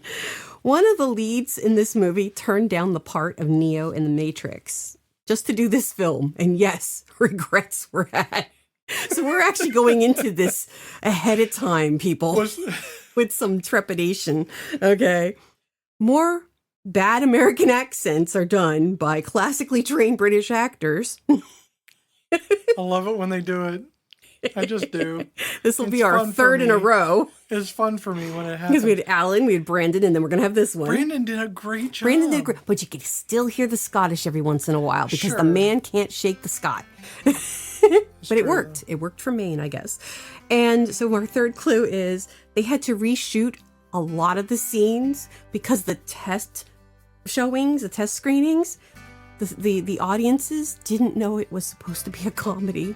One of the leads in this movie turned down the part of Neo in The Matrix just to do this film. And yes, regrets were had. So we're actually going into this ahead of time, people, with some trepidation. Okay. More bad American accents are done by classically trained British actors. I love it when they do it. I just do. This will be our 3rd in a row. It's fun for me when it happens. Because we had Alan, we had Brandon, and then we're going to have this one. Brandon did a great job. But you can still hear the Scottish every once in a while because the man can't shake the Scot. But it worked. It worked for Maine, I guess. And so our 3rd clue is they had to reshoot a lot of the scenes because the test showings, the test screenings, the audiences didn't know it was supposed to be a comedy.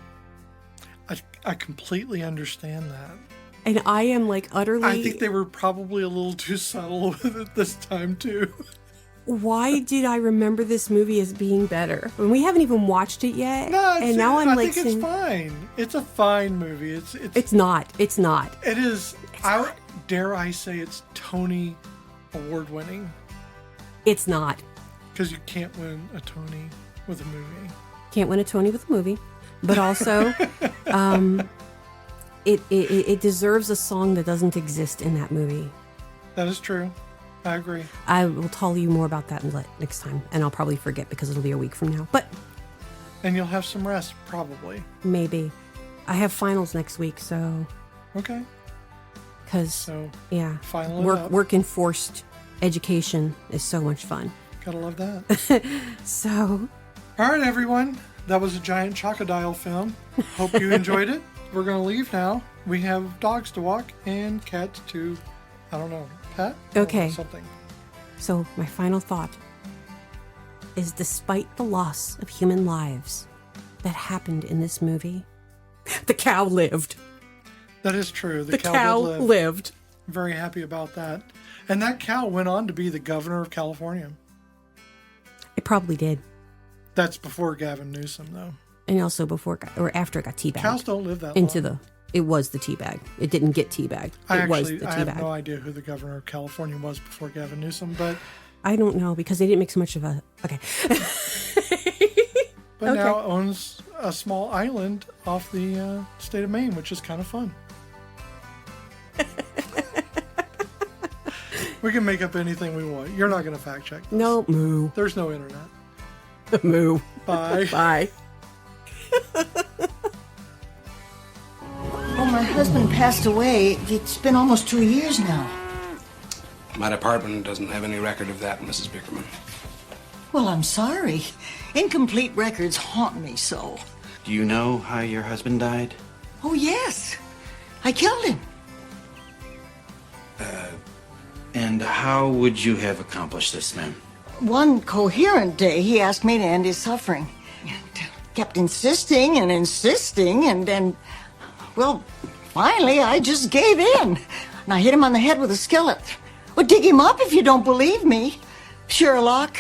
I completely understand that. And I am like utterly... I think they were probably a little too subtle with it this time, too. Why did I remember this movie as being better? And we haven't even watched it yet. No, and now I'm I think it's fine. It's a fine movie. It's not. It's not. It is. Dare I say it's Tony award winning? It's not. Because you can't win a Tony with a movie. Can't win a Tony with a movie. But also, it deserves a song that doesn't exist in that movie. That is true. I agree. I will tell you more about that next time, and I'll probably forget because it'll be a week from now. And you'll have some rest, probably. Maybe. I have finals next week, so... Okay. Because, yeah, work in forced education is so much fun. Gotta love that. So... All right, everyone. That was a giant crocodile film. Hope you enjoyed it. We're going to leave now. We have dogs to walk and cats to, I don't know, pet? Okay. Something. So my final thought is despite the loss of human lives that happened in this movie, the cow lived. That is true. The cow lived. I'm very happy about that. And that cow went on to be the governor of California. It probably did. That's before Gavin Newsom, though. And also after it got teabagged. Cows don't live that long. It was the teabag. It didn't get teabagged. I have no idea who the governor of California was before Gavin Newsom, but... I don't know, because they didn't make so much of a... Okay. But now owns a small island off the state of Maine, which is kind of fun. We can make up anything we want. You're not going to fact check this. No, moo. There's no internet. Moo. Bye. Bye. Oh, my husband passed away. It's been almost 2 years now. My department doesn't have any record of that, Mrs. Bickerman. Well, I'm sorry. Incomplete records haunt me so. Do you know how your husband died? Oh, yes. I killed him. And how would you have accomplished this, ma'am? One coherent day, he asked me to end his suffering. And kept insisting and insisting, and then Well, finally, I just gave in. And I hit him on the head with a skillet. Well, dig him up if you don't believe me, Sherlock.